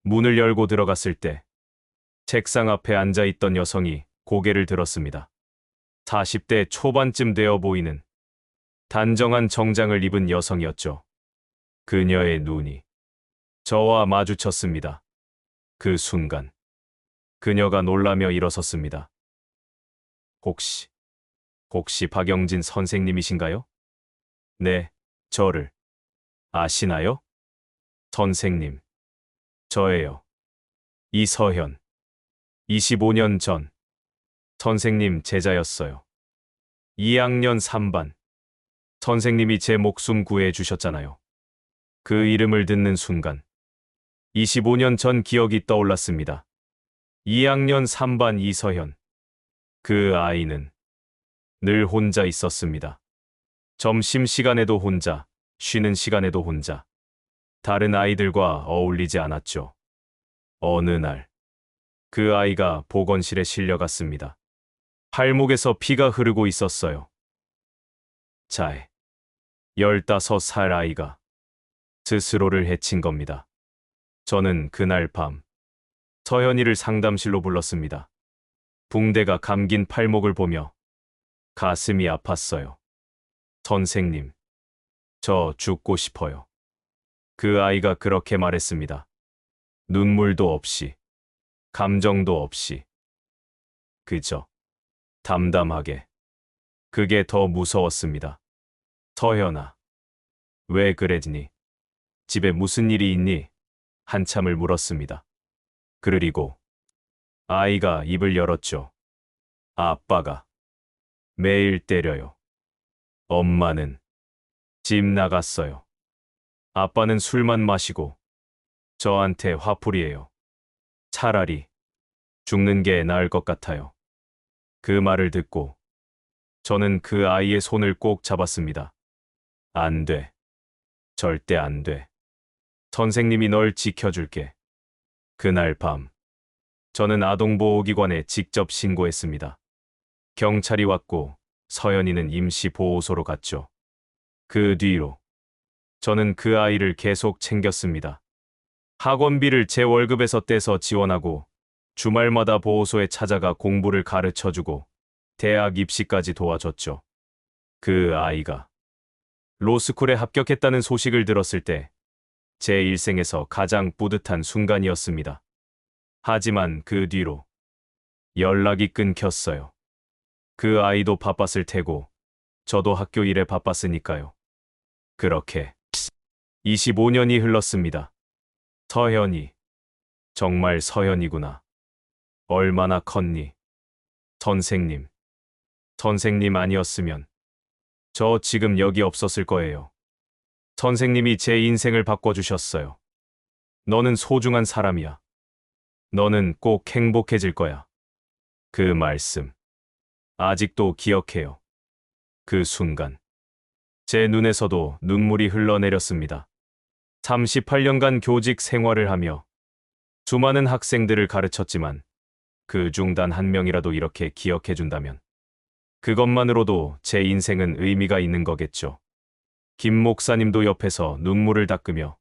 문을 열고 들어갔을 때 책상 앞에 앉아있던 여성이 고개를 들었습니다. 40대 초반쯤 되어 보이는 단정한 정장을 입은 여성이었죠. 그녀의 눈이 저와 마주쳤습니다. 그 순간 그녀가 놀라며 일어섰습니다. 혹시 박영진 선생님이신가요? 네, 저를 아시나요? 선생님, 저예요. 이서현. 25년 전 선생님 제자였어요. 2학년 3반. 선생님이 제 목숨 구해 주셨잖아요. 그 이름을 듣는 순간 25년 전 기억이 떠올랐습니다. 2학년 3반 이서현. 그 아이는 늘 혼자 있었습니다. 점심시간에도 혼자, 쉬는 시간에도 혼자. 다른 아이들과 어울리지 않았죠. 어느 날, 그 아이가 보건실에 실려갔습니다. 팔목에서 피가 흐르고 있었어요. 자해. 15살 아이가 스스로를 해친 겁니다. 저는 그날 밤 서현이를 상담실로 불렀습니다. 붕대가 감긴 팔목을 보며 가슴이 아팠어요. 선생님, 저 죽고 싶어요. 그 아이가 그렇게 말했습니다. 눈물도 없이, 감정도 없이, 그저 담담하게. 그게 더 무서웠습니다. 서현아, 왜 그랬니? 집에 무슨 일이 있니? 한참을 물었습니다. 그리고 아이가 입을 열었죠. 아빠가 매일 때려요. 엄마는 집 나갔어요. 아빠는 술만 마시고 저한테 화풀이해요. 차라리 죽는 게 나을 것 같아요. 그 말을 듣고 저는 그 아이의 손을 꼭 잡았습니다. 안 돼. 절대 안 돼. 선생님이 널 지켜줄게. 그날 밤, 저는 아동보호기관에 직접 신고했습니다. 경찰이 왔고 서연이는 임시보호소로 갔죠. 그 뒤로 저는 그 아이를 계속 챙겼습니다. 학원비를 제 월급에서 떼서 지원하고 주말마다 보호소에 찾아가 공부를 가르쳐주고 대학 입시까지 도와줬죠. 그 아이가 로스쿨에 합격했다는 소식을 들었을 때 제 일생에서 가장 뿌듯한 순간이었습니다. 하지만 그 뒤로 연락이 끊겼어요. 그 아이도 바빴을 테고 저도 학교 일에 바빴으니까요. 그렇게 25년이 흘렀습니다. 서현이, 정말 서현이구나. 얼마나 컸니? 선생님, 선생님 아니었으면 저 지금 여기 없었을 거예요. 선생님이 제 인생을 바꿔주셨어요. 너는 소중한 사람이야. 너는 꼭 행복해질 거야. 그 말씀, 아직도 기억해요. 그 순간, 제 눈에서도 눈물이 흘러내렸습니다. 38년간 교직 생활을 하며 수많은 학생들을 가르쳤지만 그 중 단 한 명이라도 이렇게 기억해준다면 그것만으로도 제 인생은 의미가 있는 거겠죠. 김 목사님도 옆에서 눈물을 닦으며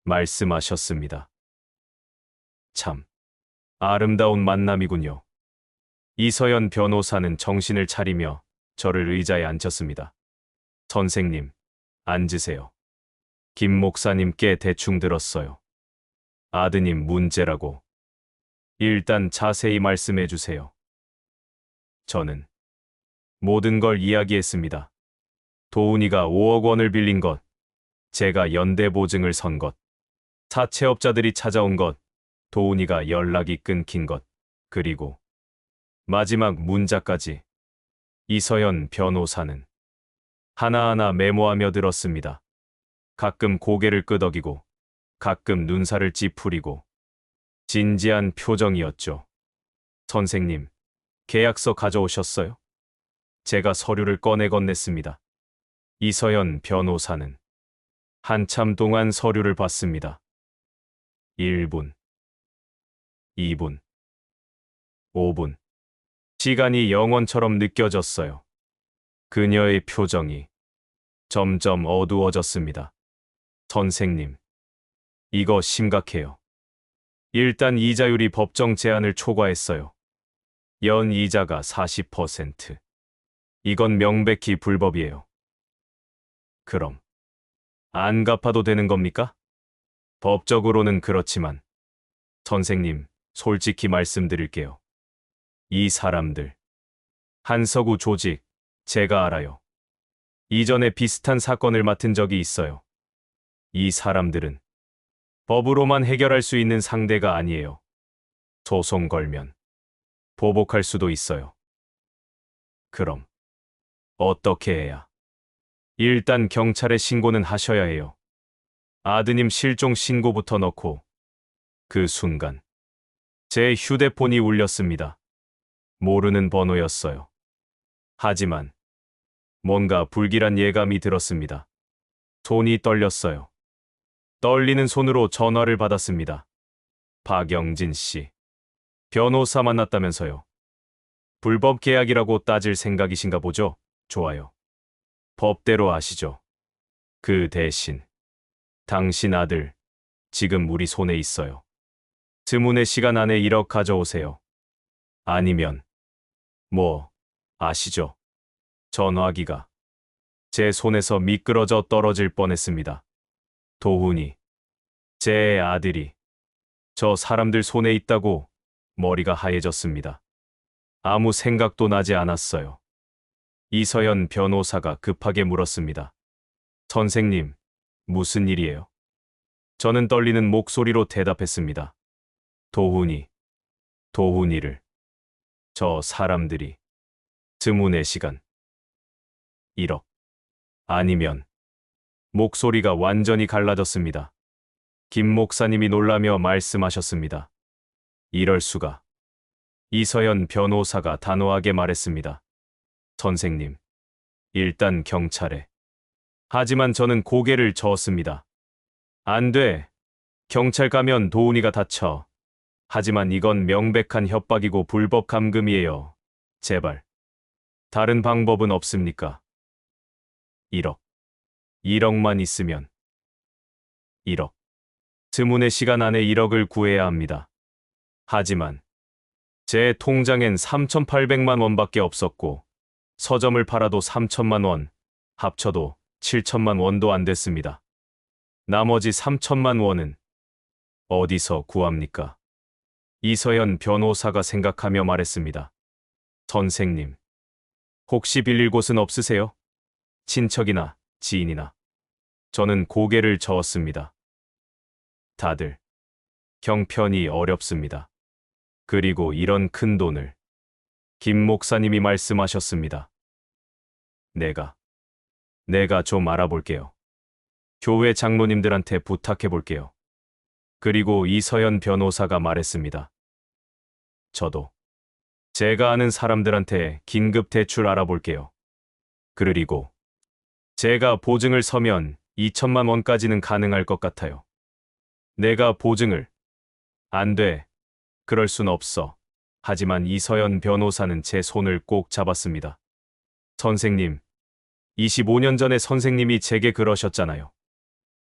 말씀하셨습니다. 참, 아름다운 만남이군요. 이서연 변호사는 정신을 차리며 저를 의자에 앉혔습니다. 선생님, 앉으세요. 김 목사님께 대충 들었어요. 아드님 문제라고. 일단 자세히 말씀해 주세요. 저는 모든 걸 이야기했습니다. 도훈이가 5억 원을 빌린 것, 제가 연대보증을 선 것, 사채업자들이 찾아온 것, 도훈이가 연락이 끊긴 것, 그리고 마지막 문자까지. 이서연 변호사는 하나하나 메모하며 들었습니다. 가끔 고개를 끄덕이고, 가끔 눈살을 찌푸리고, 진지한 표정이었죠. 선생님, 계약서 가져오셨어요? 제가 서류를 꺼내 건넸습니다. 이서연 변호사는 한참 동안 서류를 봤습니다. 1분, 2분, 5분. 시간이 영원처럼 느껴졌어요. 그녀의 표정이 점점 어두워졌습니다. 선생님, 이거 심각해요. 일단 이자율이 법정 제한을 초과했어요. 연 이자가 40%. 이건 명백히 불법이에요. 그럼 안 갚아도 되는 겁니까? 법적으로는 그렇지만 선생님, 솔직히 말씀드릴게요. 이 사람들, 한서구 조직, 제가 알아요. 이전에 비슷한 사건을 맡은 적이 있어요. 이 사람들은 법으로만 해결할 수 있는 상대가 아니에요. 소송 걸면 보복할 수도 있어요. 그럼 어떻게 해야? 일단 경찰에 신고는 하셔야 해요. 아드님 실종 신고부터 넣고. 그 순간 제 휴대폰이 울렸습니다. 모르는 번호였어요. 하지만 뭔가 불길한 예감이 들었습니다. 손이 떨렸어요. 떨리는 손으로 전화를 받았습니다. 박영진 씨. 변호사 만났다면서요. 불법 계약이라고 따질 생각이신가 보죠? 좋아요. 법대로 아시죠? 그 대신 당신 아들 지금 우리 손에 있어요. 드문의 시간 안에 1억 가져오세요. 아니면, 아시죠? 전화기가 제 손에서 미끄러져 떨어질 뻔했습니다. 도훈이, 제 아들이 저 사람들 손에 있다고 머리가 하얘졌습니다. 아무 생각도 나지 않았어요. 이서연 변호사가 급하게 물었습니다. 선생님, 무슨 일이에요? 저는 떨리는 목소리로 대답했습니다. 도훈이를, 저 사람들이, 드문의 시간, 1억, 아니면, 목소리가 완전히 갈라졌습니다. 김 목사님이 놀라며 말씀하셨습니다. 이럴 수가. 이서연 변호사가 단호하게 말했습니다. 선생님, 일단 경찰에. 하지만 저는 고개를 저었습니다. 안 돼. 경찰 가면 도훈이가 다쳐. 하지만 이건 명백한 협박이고 불법 감금이에요. 제발. 다른 방법은 없습니까? 1억. 1억만 있으면. 1억. 드문의 시간 안에 1억을 구해야 합니다. 하지만 제 통장엔 3,800만 원밖에 없었고 서점을 팔아도 3천만 원, 합쳐도 7천만 원도 안 됐습니다. 나머지 3천만 원은 어디서 구합니까? 이서연 변호사가 생각하며 말했습니다. 선생님, 혹시 빌릴 곳은 없으세요? 친척이나 지인이나. 저는 고개를 저었습니다. 다들 형편이 어렵습니다. 그리고 이런 큰 돈을. 김 목사님이 말씀하셨습니다. 내가 좀 알아볼게요. 교회 장로님들한테 부탁해 볼게요. 그리고 이서연 변호사가 말했습니다. 저도 제가 아는 사람들한테 긴급 대출 알아볼게요. 그리고 제가 보증을 서면 2천만 원까지는 가능할 것 같아요. 내가 보증을. 안 돼. 그럴 순 없어. 하지만 이서연 변호사는 제 손을 꼭 잡았습니다. 선생님, 25년 전에 선생님이 제게 그러셨잖아요.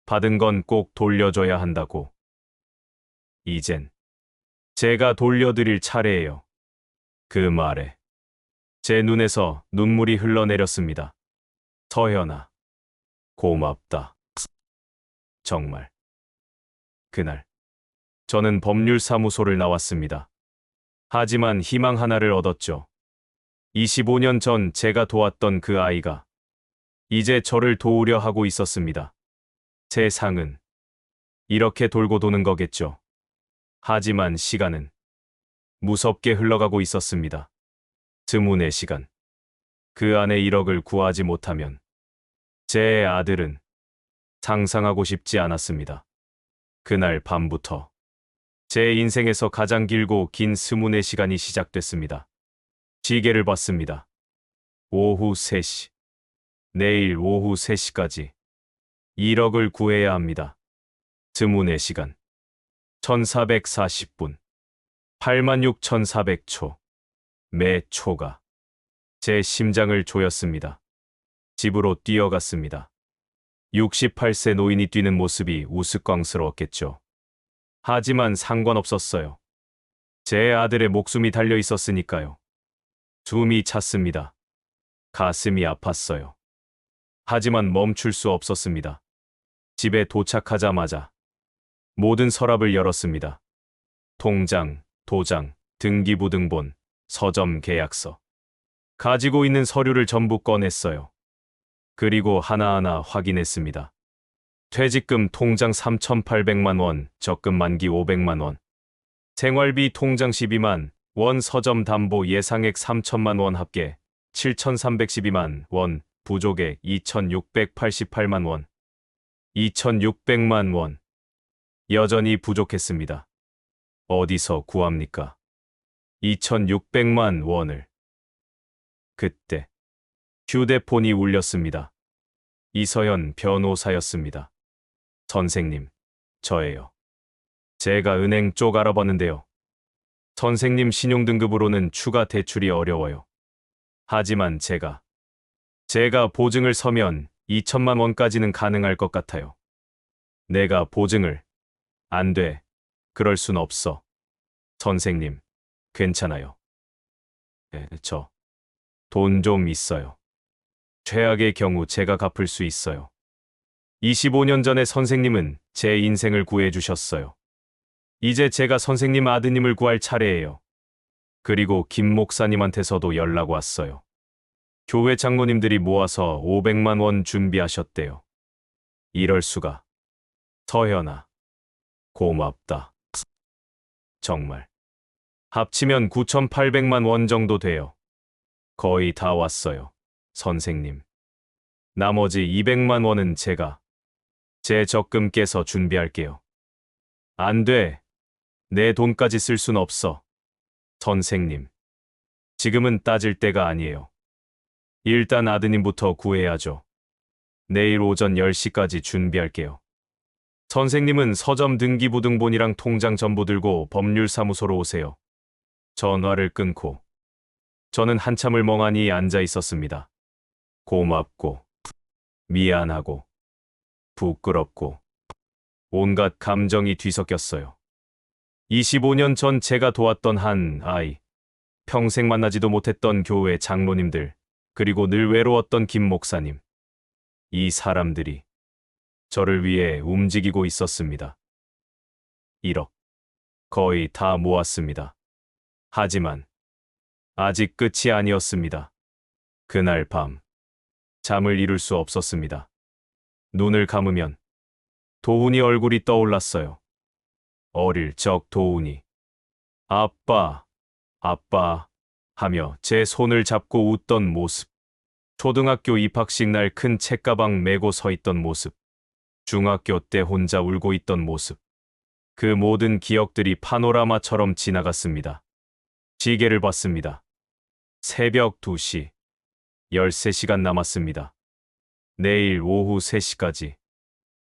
받은 건 꼭 돌려줘야 한다고. 이젠 제가 돌려드릴 차례예요. 그 말에 제 눈에서 눈물이 흘러내렸습니다. 서연아, 고맙다. 정말. 그날 저는 법률사무소를 나왔습니다. 하지만 희망 하나를 얻었죠. 25년 전 제가 도왔던 그 아이가 이제 저를 도우려 하고 있었습니다. 세상은 이렇게 돌고 도는 거겠죠. 하지만 시간은 무섭게 흘러가고 있었습니다. 드문의 시간. 그 안에 1억을 구하지 못하면 제 아들은 상상하고 싶지 않았습니다. 그날 밤부터 제 인생에서 가장 길고 긴 스문의 시간이 시작됐습니다. 시계를 봤습니다. 오후 3시. 내일 오후 3시까지 1억을 구해야 합니다. 드문의 시간. 1440분. 86,400초. 매 초가 제 심장을 조였습니다. 집으로 뛰어갔습니다. 68세 노인이 뛰는 모습이 우스꽝스러웠겠죠. 하지만 상관없었어요. 제 아들의 목숨이 달려 있었으니까요. 숨이 찼습니다. 가슴이 아팠어요. 하지만 멈출 수 없었습니다. 집에 도착하자마자 모든 서랍을 열었습니다. 통장, 도장, 등기부등본, 서점 계약서. 가지고 있는 서류를 전부 꺼냈어요. 그리고 하나하나 확인했습니다. 퇴직금 통장 3,800만 원, 적금 만기 500만 원. 생활비 통장 12만 원, 서점 담보 예상액 3천만 원 합계 7,312만 원, 부족액 2,688만 원. 2,600만 원. 여전히 부족했습니다. 어디서 구합니까? 2,600만 원을. 그때 휴대폰이 울렸습니다. 이서연 변호사였습니다. 선생님, 저예요. 제가 은행 쪽 알아봤는데요. 선생님 신용등급으로는 추가 대출이 어려워요. 하지만 제가 보증을 서면 2천만 원까지는 가능할 것 같아요. 내가 보증을 안 돼. 그럴 순 없어. 선생님, 괜찮아요. 저 돈 좀 있어요. 최악의 경우 제가 갚을 수 있어요. 25년 전에 선생님은 제 인생을 구해주셨어요. 이제 제가 선생님 아드님을 구할 차례예요. 그리고 김 목사님한테서도 연락 왔어요. 교회 장로님들이 모아서 500만 원 준비하셨대요. 이럴 수가. 서현아, 고맙다. 정말. 합치면 9,800만 원 정도 돼요. 거의 다 왔어요. 선생님. 나머지 200만 원은 제 적금 깨서 준비할게요. 안 돼. 내 돈까지 쓸 순 없어. 선생님. 지금은 따질 때가 아니에요. 일단 아드님부터 구해야죠. 내일 오전 10시까지 준비할게요. 선생님은 서점 등기부등본이랑 통장 전부 들고 법률사무소로 오세요. 전화를 끊고 저는 한참을 멍하니 앉아 있었습니다. 고맙고 미안하고 부끄럽고 온갖 감정이 뒤섞였어요. 25년 전 제가 도왔던 한 아이, 평생 만나지도 못했던 교회 장로님들, 그리고 늘 외로웠던 김 목사님. 이 사람들이 저를 위해 움직이고 있었습니다. 1억. 거의 다 모았습니다. 하지만 아직 끝이 아니었습니다. 그날 밤 잠을 이룰 수 없었습니다. 눈을 감으면 도훈이 얼굴이 떠올랐어요. 어릴 적 도훈이 아빠, 아빠 하며 제 손을 잡고 웃던 모습. 초등학교 입학식 날 큰 책가방 메고 서 있던 모습. 중학교 때 혼자 울고 있던 모습. 그 모든 기억들이 파노라마처럼 지나갔습니다. 시계를 봤습니다. 새벽 2시. 13시간 남았습니다. 내일 오후 3시까지.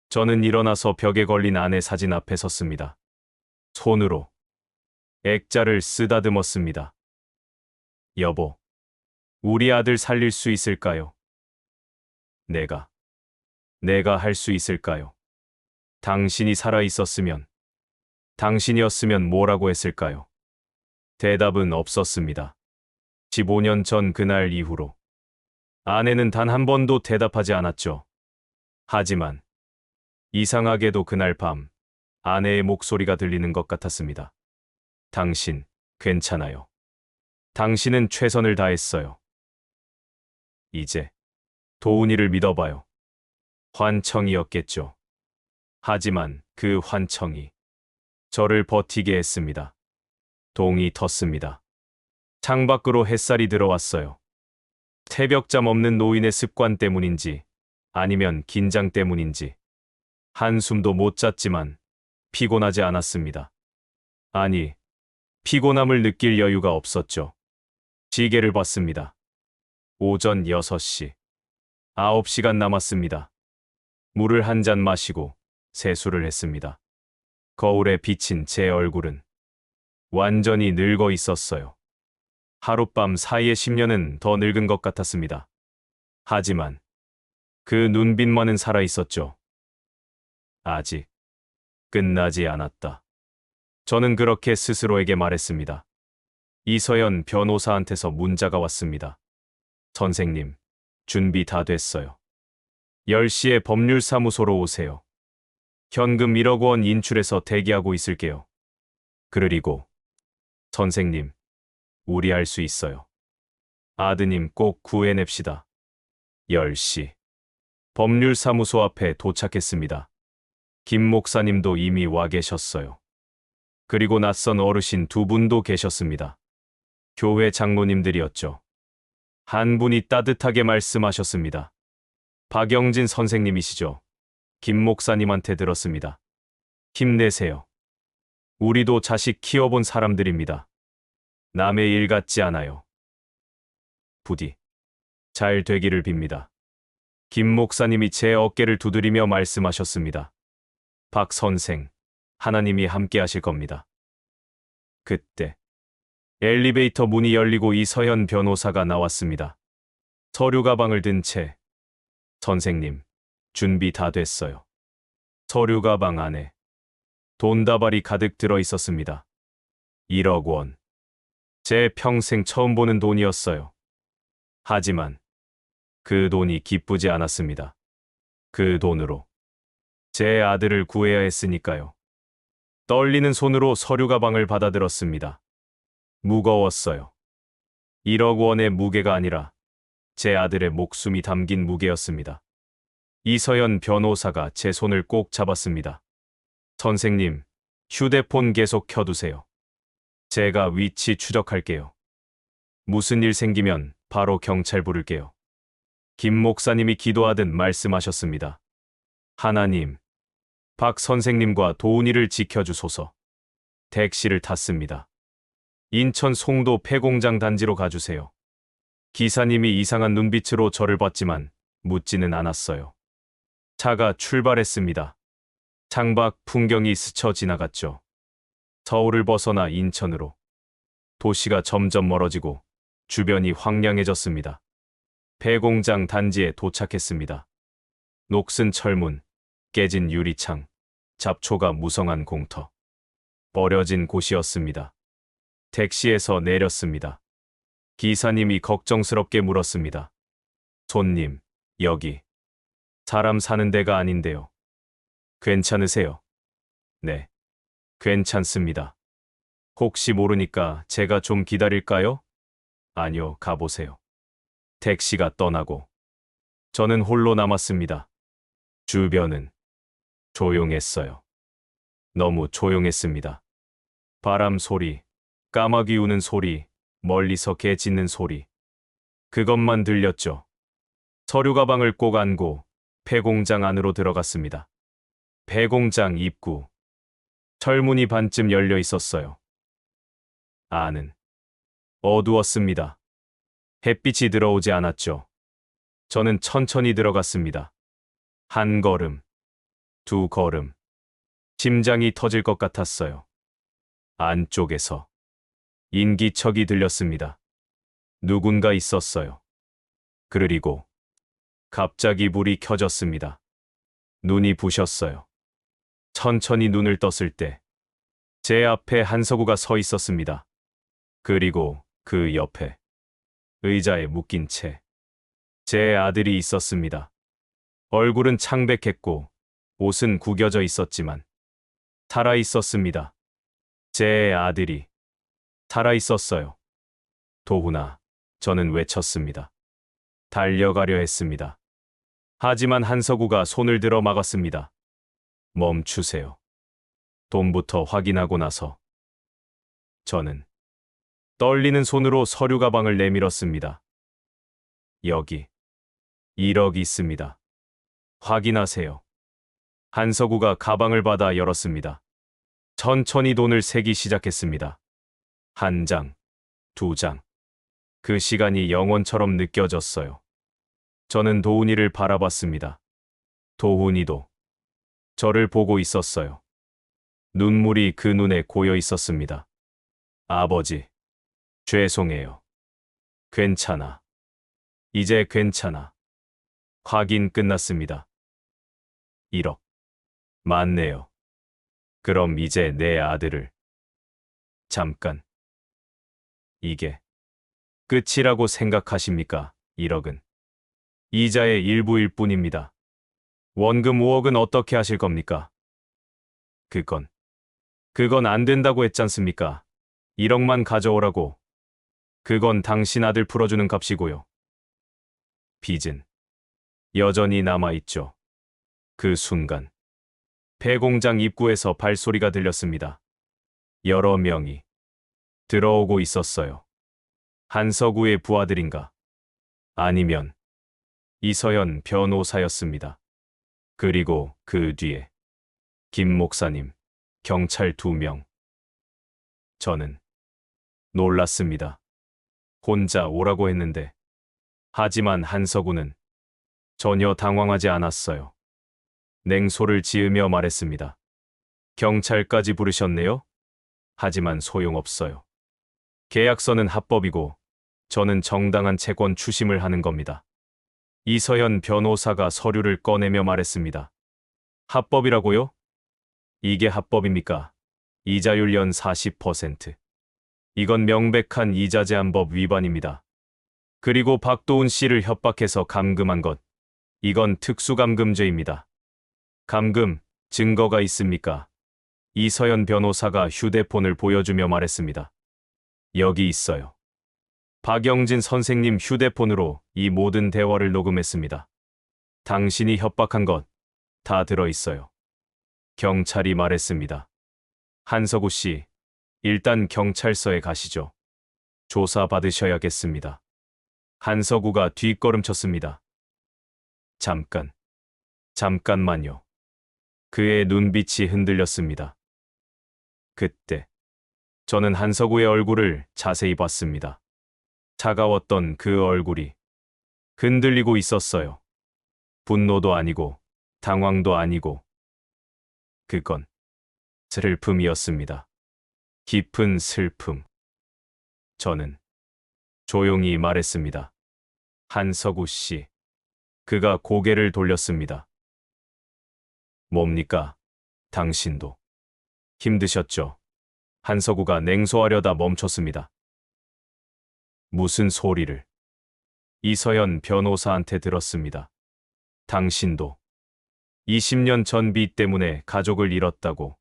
저는 일어나서 벽에 걸린 아내 사진 앞에 섰습니다. 손으로 액자를 쓰다듬었습니다. 여보, 우리 아들 살릴 수 있을까요? 내가 할 수 있을까요? 당신이 살아 있었으면, 당신이었으면 뭐라고 했을까요? 대답은 없었습니다. 15년 전 그날 이후로 아내는 단 한 번도 대답하지 않았죠. 하지만 이상하게도 그날 밤 아내의 목소리가 들리는 것 같았습니다. 당신, 괜찮아요. 당신은 최선을 다했어요. 이제 도훈이를 믿어봐요. 환청이었겠죠. 하지만 그 환청이 저를 버티게 했습니다. 동이 텄습니다. 창밖으로 햇살이 들어왔어요. 새벽잠 없는 노인의 습관 때문인지 아니면 긴장 때문인지 한숨도 못 잤지만 피곤하지 않았습니다. 아니, 피곤함을 느낄 여유가 없었죠. 시계를 봤습니다. 오전 6시. 9시간 남았습니다. 물을 한 잔 마시고 세수를 했습니다. 거울에 비친 제 얼굴은 완전히 늙어 있었어요. 하룻밤 사이에 10년은 더 늙은 것 같았습니다. 하지만 그 눈빛만은 살아 있었죠. 아직 끝나지 않았다. 저는 그렇게 스스로에게 말했습니다. 이서연 변호사한테서 문자가 왔습니다. 선생님, 준비 다 됐어요. 10시에 법률사무소로 오세요. 현금 1억 원 인출해서 대기하고 있을게요. 그리고 선생님, 우리 할 수 있어요. 아드님 꼭 구해냅시다. 10시. 법률사무소 앞에 도착했습니다. 김 목사님도 이미 와 계셨어요. 그리고 낯선 어르신 2분도 계셨습니다. 교회 장로님들이었죠. 한 분이 따뜻하게 말씀하셨습니다. 박영진 선생님이시죠? 김 목사님한테 들었습니다. 힘내세요. 우리도 자식 키워본 사람들입니다. 남의 일 같지 않아요. 부디 잘 되기를 빕니다. 김 목사님이 제 어깨를 두드리며 말씀하셨습니다. 박 선생, 하나님이 함께 하실 겁니다. 그때 엘리베이터 문이 열리고 이서연 변호사가 나왔습니다. 서류 가방을 든 채, 선생님, 준비 다 됐어요. 서류 가방 안에 돈다발이 가득 들어 있었습니다. 1억 원. 제 평생 처음 보는 돈이었어요. 하지만 그 돈이 기쁘지 않았습니다. 그 돈으로 제 아들을 구해야 했으니까요. 떨리는 손으로 서류 가방을 받아들었습니다. 무거웠어요. 1억 원의 무게가 아니라 제 아들의 목숨이 담긴 무게였습니다. 이서연 변호사가 제 손을 꼭 잡았습니다. 선생님, 휴대폰 계속 켜두세요. 제가 위치 추적할게요. 무슨 일 생기면 바로 경찰 부를게요. 김 목사님이 기도하듯 말씀하셨습니다. 하나님, 박 선생님과 도훈이를 지켜주소서. 택시를 탔습니다. 인천 송도 폐공장 단지로 가주세요. 기사님이 이상한 눈빛으로 저를 봤지만 묻지는 않았어요. 차가 출발했습니다. 창밖 풍경이 스쳐 지나갔죠. 서울을 벗어나 인천으로. 도시가 점점 멀어지고 주변이 황량해졌습니다. 폐공장 단지에 도착했습니다. 녹슨 철문, 깨진 유리창, 잡초가 무성한 공터. 버려진 곳이었습니다. 택시에서 내렸습니다. 기사님이 걱정스럽게 물었습니다. 손님, 여기 사람 사는 데가 아닌데요. 괜찮으세요? 네, 괜찮습니다. 혹시 모르니까 제가 좀 기다릴까요? 아니요, 가보세요. 택시가 떠나고 저는 홀로 남았습니다. 주변은 조용했어요. 너무 조용했습니다. 바람 소리, 까마귀 우는 소리, 멀리서 개 짖는 소리. 그것만 들렸죠. 서류 가방을 꼭 안고 폐공장 안으로 들어갔습니다. 폐공장 입구. 철문이 반쯤 열려 있었어요. 안은 어두웠습니다. 햇빛이 들어오지 않았죠. 저는 천천히 들어갔습니다. 한 걸음, 두 걸음. 심장이 터질 것 같았어요. 안쪽에서 인기척이 들렸습니다. 누군가 있었어요. 그리고 갑자기 불이 켜졌습니다. 눈이 부셨어요. 천천히 눈을 떴을 때 제 앞에 한석우가 서 있었습니다. 그리고 그 옆에 의자에 묶인 채 제 아들이 있었습니다. 얼굴은 창백했고 옷은 구겨져 있었지만 살아 있었습니다. 제 아들이 살아 있었어요. 도훈아, 저는 외쳤습니다. 달려가려 했습니다. 하지만 한석우가 손을 들어 막았습니다. 멈추세요. 돈부터 확인하고 나서. 저는 떨리는 손으로 서류 가방을 내밀었습니다. 여기 1억 있습니다. 확인하세요. 한석우가 가방을 받아 열었습니다. 천천히 돈을 세기 시작했습니다. 한 장, 두 장. 그 시간이 영원처럼 느껴졌어요. 저는 도훈이를 바라봤습니다. 도훈이도 저를 보고 있었어요. 눈물이 그 눈에 고여 있었습니다. 아버지, 죄송해요. 괜찮아. 이제 괜찮아. 확인 끝났습니다. 1억. 맞네요. 그럼 이제 내 아들을. 잠깐. 이게 끝이라고 생각하십니까? 1억은. 이자의 일부일 뿐입니다. 원금 5억은 어떻게 하실 겁니까? 그건 안 된다고 했잖습니까? 1억만 가져오라고. 그건 당신 아들 풀어주는 값이고요. 빚은 여전히 남아있죠. 그 순간 폐공장 입구에서 발소리가 들렸습니다. 여러 명이 들어오고 있었어요. 한석우의 부하들인가? 아니면 이서연 변호사였습니다. 그리고 그 뒤에 김 목사님, 경찰 2명. 저는 놀랐습니다. 혼자 오라고 했는데. 하지만 한석우는 전혀 당황하지 않았어요. 냉소를 지으며 말했습니다. 경찰까지 부르셨네요? 하지만 소용없어요. 계약서는 합법이고 저는 정당한 채권 추심을 하는 겁니다. 이서연 변호사가 서류를 꺼내며 말했습니다. 합법이라고요? 이게 합법입니까? 이자율 연 40%. 이건 명백한 이자 제한법 위반입니다. 그리고 박도훈 씨를 협박해서 감금한 것. 이건 특수감금죄입니다. 감금, 증거가 있습니까? 이서연 변호사가 휴대폰을 보여주며 말했습니다. 여기 있어요. 박영진 선생님 휴대폰으로 이 모든 대화를 녹음했습니다. 당신이 협박한 것 다 들어있어요. 경찰이 말했습니다. 한석우 씨, 일단 경찰서에 가시죠. 조사 받으셔야겠습니다. 한석우가 뒷걸음쳤습니다. 잠깐만요. 그의 눈빛이 흔들렸습니다. 그때 저는 한석우의 얼굴을 자세히 봤습니다. 차가웠던 그 얼굴이 흔들리고 있었어요. 분노도 아니고 당황도 아니고 그건 슬픔이었습니다. 깊은 슬픔. 저는 조용히 말했습니다. 한석우 씨. 그가 고개를 돌렸습니다. 뭡니까? 당신도 힘드셨죠? 한석우가 냉소하려다 멈췄습니다. 무슨 소리를? 이서연 변호사한테 들었습니다. 당신도 20년 전 빚 때문에 가족을 잃었다고.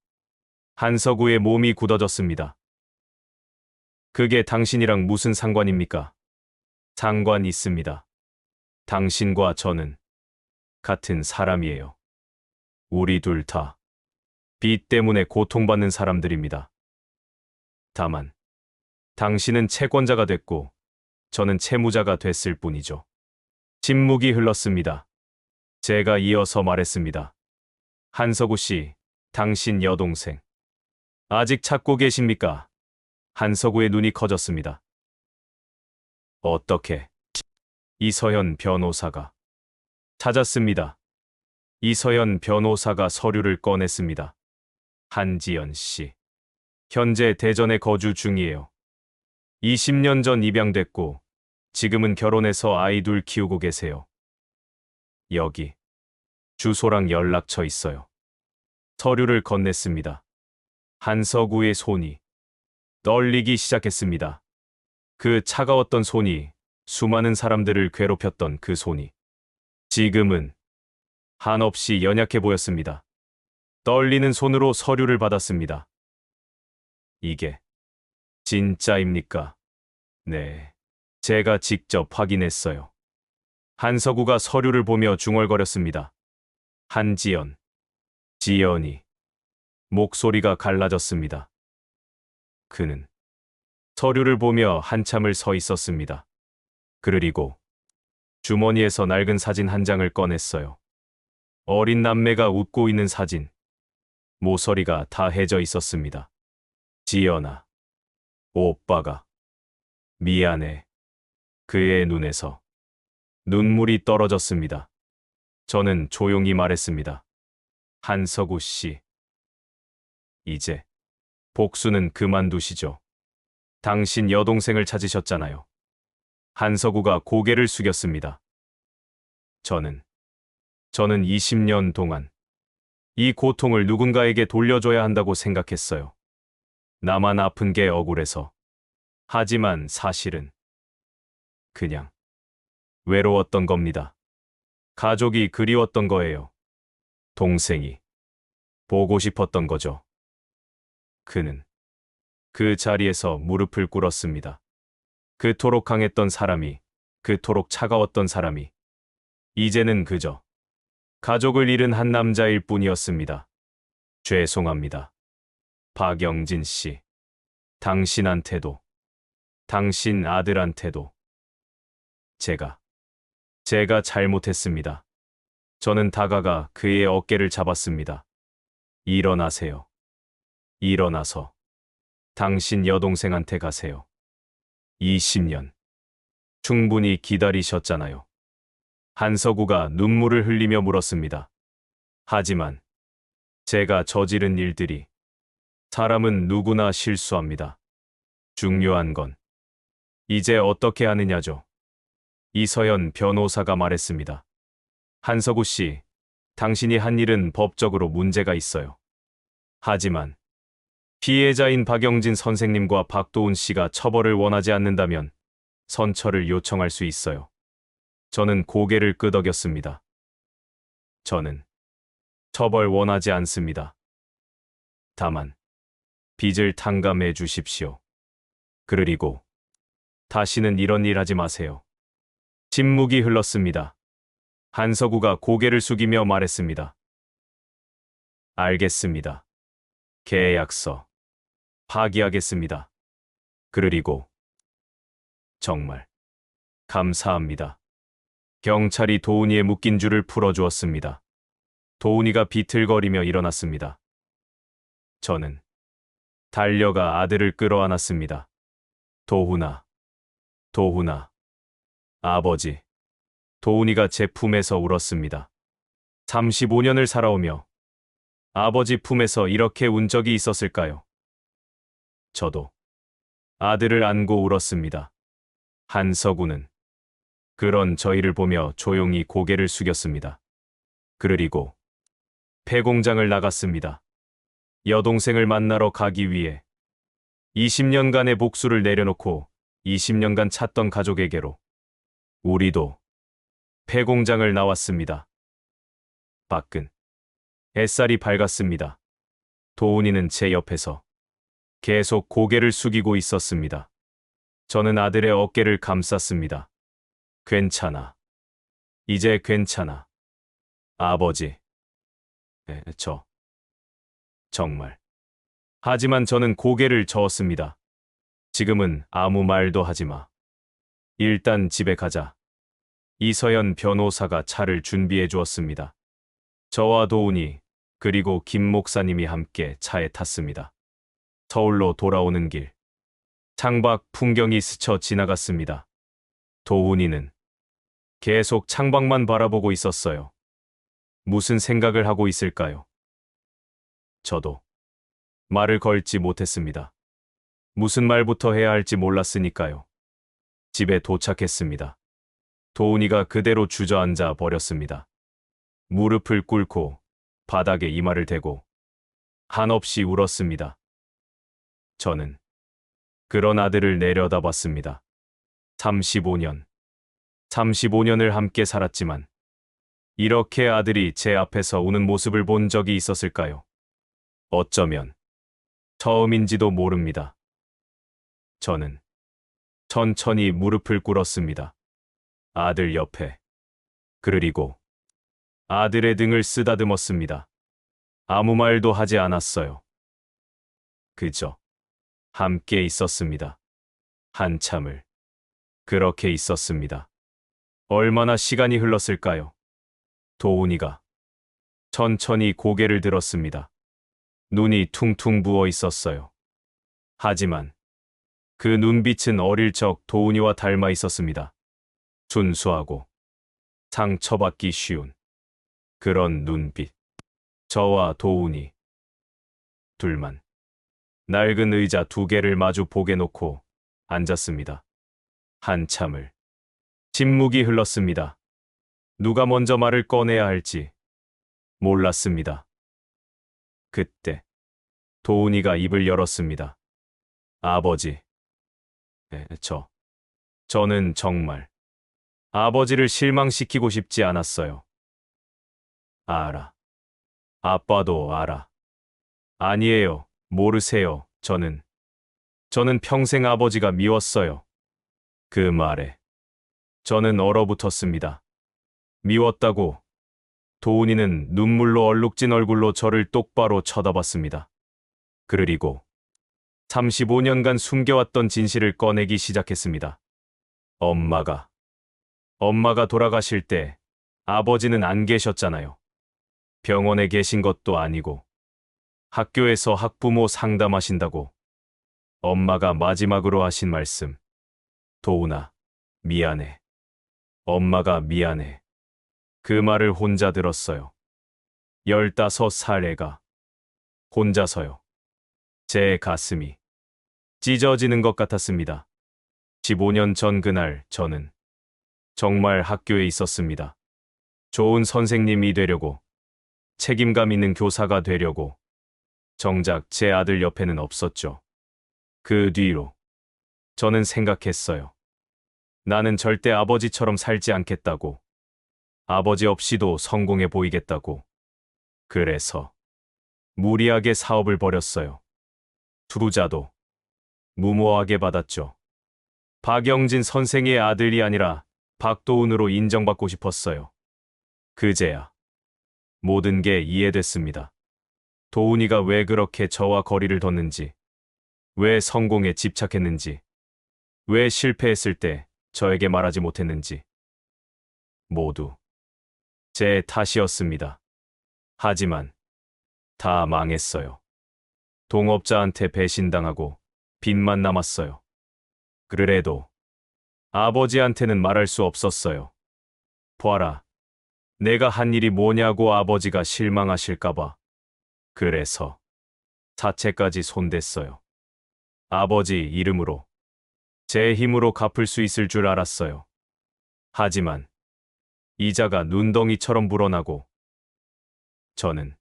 한석우의 몸이 굳어졌습니다. 그게 당신이랑 무슨 상관입니까? 상관 있습니다. 당신과 저는 같은 사람이에요. 우리 둘 다 빚 때문에 고통받는 사람들입니다. 다만 당신은 채권자가 됐고 저는 채무자가 됐을 뿐이죠. 침묵이 흘렀습니다. 제가 이어서 말했습니다. 한석우 씨, 당신 여동생. 아직 찾고 계십니까? 한석우의 눈이 커졌습니다. 어떻게? 이서연 변호사가. 찾았습니다. 이서연 변호사가 서류를 꺼냈습니다. 한지연 씨. 현재 대전에 거주 중이에요. 20년 전 입양됐고 지금은 결혼해서 아이 둘 키우고 계세요. 여기 주소랑 연락처 있어요. 서류를 건넸습니다. 한석우의 손이 떨리기 시작했습니다. 그 차가웠던 손이 수많은 사람들을 괴롭혔던 그 손이 지금은 한없이 연약해 보였습니다. 떨리는 손으로 서류를 받았습니다. 이게 진짜입니까? 네, 제가 직접 확인했어요. 한석우가 서류를 보며 중얼거렸습니다. 한지연, 지연이. 목소리가 갈라졌습니다. 그는 서류를 보며 한참을 서 있었습니다. 그리고 주머니에서 낡은 사진 한 장을 꺼냈어요. 어린 남매가 웃고 있는 사진. 모서리가 다 해져 있었습니다. 지연아, 오빠가 미안해. 그의 눈에서 눈물이 떨어졌습니다. 저는 조용히 말했습니다. 한석우 씨, 이제 복수는 그만두시죠. 당신 여동생을 찾으셨잖아요. 한석우가 고개를 숙였습니다. 저는 20년 동안 이 고통을 누군가에게 돌려줘야 한다고 생각했어요. 나만 아픈 게 억울해서. 하지만 사실은 그냥 외로웠던 겁니다. 가족이 그리웠던 거예요. 동생이 보고 싶었던 거죠. 그는 그 자리에서 무릎을 꿇었습니다. 그토록 강했던 사람이, 그토록 차가웠던 사람이 이제는 그저 가족을 잃은 한 남자일 뿐이었습니다. 죄송합니다. 박영진 씨. 당신한테도, 당신 아들한테도 제가 잘못했습니다. 저는 다가가 그의 어깨를 잡았습니다. 일어나세요. 일어나서 당신 여동생한테 가세요. 20년. 충분히 기다리셨잖아요. 한석우가 눈물을 흘리며 물었습니다. 하지만 제가 저지른 일들이 사람은 누구나 실수합니다. 중요한 건 이제 어떻게 하느냐죠. 이서연 변호사가 말했습니다. 한석우 씨, 당신이 한 일은 법적으로 문제가 있어요. 하지만 피해자인 박영진 선생님과 박도훈 씨가 처벌을 원하지 않는다면 선처를 요청할 수 있어요. 저는 고개를 끄덕였습니다. 저는 처벌 원하지 않습니다. 다만 빚을 탕감해 주십시오. 그리고 다시는 이런 일 하지 마세요. 침묵이 흘렀습니다. 한서구가 고개를 숙이며 말했습니다. 알겠습니다. 계약서 파기하겠습니다. 그리고 정말 감사합니다. 경찰이 도훈이의 묶인 줄을 풀어주었습니다. 도훈이가 비틀거리며 일어났습니다. 저는 달려가 아들을 끌어안았습니다. 도훈아, 도훈아. 아버지. 도훈이가 제 품에서 울었습니다. 35년을 살아오며 아버지 품에서 이렇게 운 적이 있었을까요? 저도 아들을 안고 울었습니다. 한서구는 그런 저희를 보며 조용히 고개를 숙였습니다. 그리고 폐공장을 나갔습니다. 여동생을 만나러 가기 위해 20년간의 복수를 내려놓고 20년간 찾던 가족에게로 우리도 폐공장을 나왔습니다. 밖은 햇살이 밝았습니다. 도훈이는 제 옆에서 계속 고개를 숙이고 있었습니다. 저는 아들의 어깨를 감쌌습니다. 괜찮아. 이제 괜찮아. 아버지. 정말. 하지만 저는 고개를 저었습니다. 지금은 아무 말도 하지 마. 일단 집에 가자. 이서연 변호사가 차를 준비해 주었습니다. 저와 도훈이 그리고 김 목사님이 함께 차에 탔습니다. 서울로 돌아오는 길. 창밖 풍경이 스쳐 지나갔습니다. 도훈이는 계속 창밖만 바라보고 있었어요. 무슨 생각을 하고 있을까요? 저도 말을 걸지 못했습니다. 무슨 말부터 해야 할지 몰랐으니까요. 집에 도착했습니다. 도훈이가 그대로 주저앉아 버렸습니다. 무릎을 꿇고 바닥에 이마를 대고 한없이 울었습니다. 저는 그런 아들을 내려다봤습니다. 35년을 함께 살았지만 이렇게 아들이 제 앞에서 우는 모습을 본 적이 있었을까요? 어쩌면 처음인지도 모릅니다. 저는 천천히 무릎을 꿇었습니다. 아들 옆에. 그리고 아들의 등을 쓰다듬었습니다. 아무 말도 하지 않았어요. 그저 함께 있었습니다. 한참을 그렇게 있었습니다. 얼마나 시간이 흘렀을까요? 도훈이가 천천히 고개를 들었습니다. 눈이 퉁퉁 부어 있었어요. 하지만 그 눈빛은 어릴 적 도훈이와 닮아 있었습니다. 순수하고 상처받기 쉬운 그런 눈빛. 저와 도훈이 둘만 낡은 의자 2개를 마주 보게 놓고 앉았습니다. 한참을 침묵이 흘렀습니다. 누가 먼저 말을 꺼내야 할지 몰랐습니다. 그때 도훈이가 입을 열었습니다. 아버지. 저는 정말 아버지를 실망시키고 싶지 않았어요. 알아. 아빠도 알아. 아니에요. 모르세요. 저는 평생 아버지가 미웠어요. 그 말에 저는 얼어붙었습니다. 미웠다고. 도훈이는 눈물로 얼룩진 얼굴로 저를 똑바로 쳐다봤습니다. 그리고 35년간 숨겨왔던 진실을 꺼내기 시작했습니다. 엄마가 돌아가실 때 아버지는 안 계셨잖아요. 병원에 계신 것도 아니고 학교에서 학부모 상담하신다고 엄마가 마지막으로 하신 말씀. 도훈아, 미안해. 엄마가 미안해. 그 말을 혼자 들었어요. 15살 애가 혼자서요. 제 가슴이 찢어지는 것 같았습니다. 15년 전 그날 저는 정말 학교에 있었습니다. 좋은 선생님이 되려고, 책임감 있는 교사가 되려고, 정작 제 아들 옆에는 없었죠. 그 뒤로 저는 생각했어요. 나는 절대 아버지처럼 살지 않겠다고. 아버지 없이도 성공해 보이겠다고. 그래서 무리하게 사업을 벌였어요. 투자도 무모하게 받았죠. 박영진 선생의 아들이 아니라 박도훈으로 인정받고 싶었어요. 그제야 모든 게 이해됐습니다. 도훈이가 왜 그렇게 저와 거리를 뒀는지, 왜 성공에 집착했는지, 왜 실패했을 때 저에게 말하지 못했는지. 모두 제 탓이었습니다. 하지만 다 망했어요. 동업자한테 배신당하고 빚만 남았어요. 그래도 아버지한테는 말할 수 없었어요. 보아라, 내가 한 일이 뭐냐고 아버지가 실망하실까봐. 그래서 사채까지 손댔어요. 아버지 이름으로, 제 힘으로 갚을 수 있을 줄 알았어요. 하지만 이자가 눈덩이처럼 불어나고 저는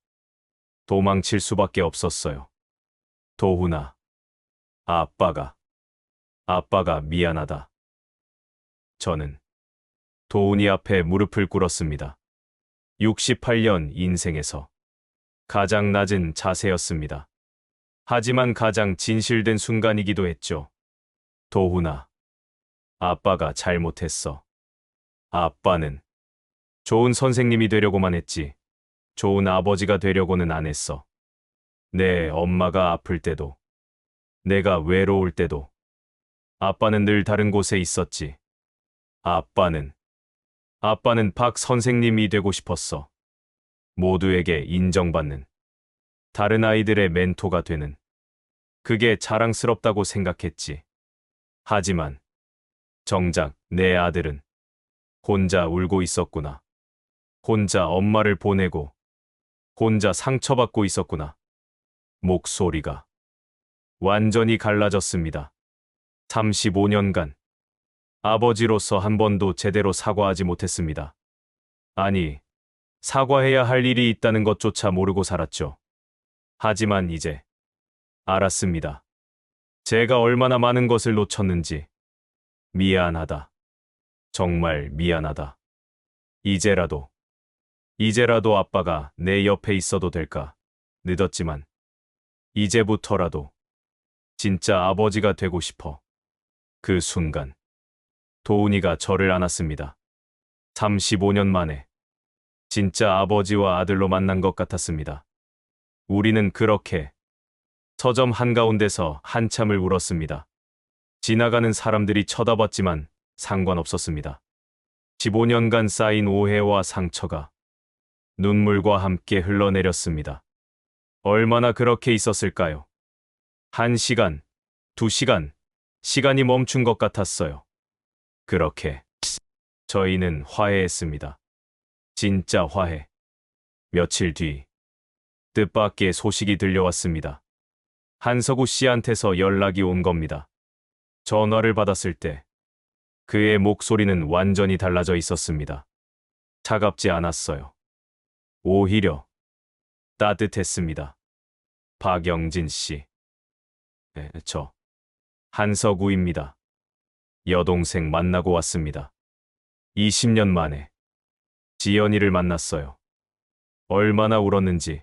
도망칠 수밖에 없었어요. 도훈아, 아빠가 미안하다. 저는 도훈이 앞에 무릎을 꿇었습니다. 68년 인생에서 가장 낮은 자세였습니다. 하지만 가장 진실된 순간이기도 했죠. 도훈아, 아빠가 잘못했어. 아빠는 좋은 선생님이 되려고만 했지, 좋은 아버지가 되려고는 안 했어. 내 엄마가 아플 때도, 내가 외로울 때도, 아빠는 늘 다른 곳에 있었지. 아빠는 박 선생님이 되고 싶었어. 모두에게 인정받는, 다른 아이들의 멘토가 되는, 그게 자랑스럽다고 생각했지. 하지만 정작 내 아들은 혼자 울고 있었구나. 혼자 엄마를 보내고 혼자 상처받고 있었구나. 목소리가 완전히 갈라졌습니다. 35년간 아버지로서 한 번도 제대로 사과하지 못했습니다. 아니, 사과해야 할 일이 있다는 것조차 모르고 살았죠. 하지만 이제 알았습니다. 제가 얼마나 많은 것을 놓쳤는지. 미안하다. 정말 미안하다. 이제라도 아빠가 내 옆에 있어도 될까? 늦었지만 이제부터라도 진짜 아버지가 되고 싶어. 그 순간 도훈이가 저를 안았습니다. 35년 만에 진짜 아버지와 아들로 만난 것 같았습니다. 우리는 그렇게 서점 한가운데서 한참을 울었습니다. 지나가는 사람들이 쳐다봤지만 상관없었습니다. 15년간 쌓인 오해와 상처가 눈물과 함께 흘러내렸습니다. 얼마나 그렇게 있었을까요? 1시간, 2시간, 시간이 멈춘 것 같았어요. 그렇게 저희는 화해했습니다. 진짜 화해. 며칠 뒤 뜻밖의 소식이 들려왔습니다. 한석우 씨한테서 연락이 온 겁니다. 전화를 받았을 때 그의 목소리는 완전히 달라져 있었습니다. 차갑지 않았어요. 오히려 따뜻했습니다. 박영진 씨. 저 한석우입니다. 여동생 만나고 왔습니다. 20년 만에 지연이를 만났어요. 얼마나 울었는지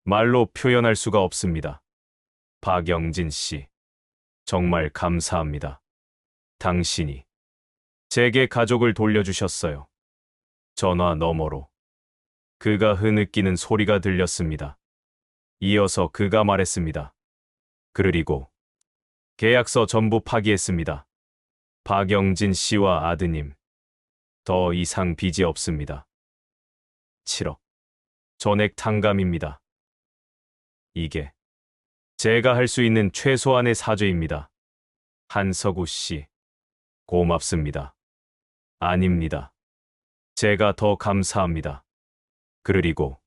말로 표현할 수가 없습니다. 박영진 씨, 정말 감사합니다. 당신이 제게 가족을 돌려주셨어요. 전화 너머로 그가 흐느끼는 소리가 들렸습니다. 이어서 그가 말했습니다. 그리고 계약서 전부 파기했습니다. 박영진 씨와 아드님, 더 이상 빚이 없습니다. 7억. 전액 탕감입니다. 이게 제가 할 수 있는 최소한의 사죄입니다. 한석우 씨, 고맙습니다. 아닙니다. 제가 더 감사합니다. 그리고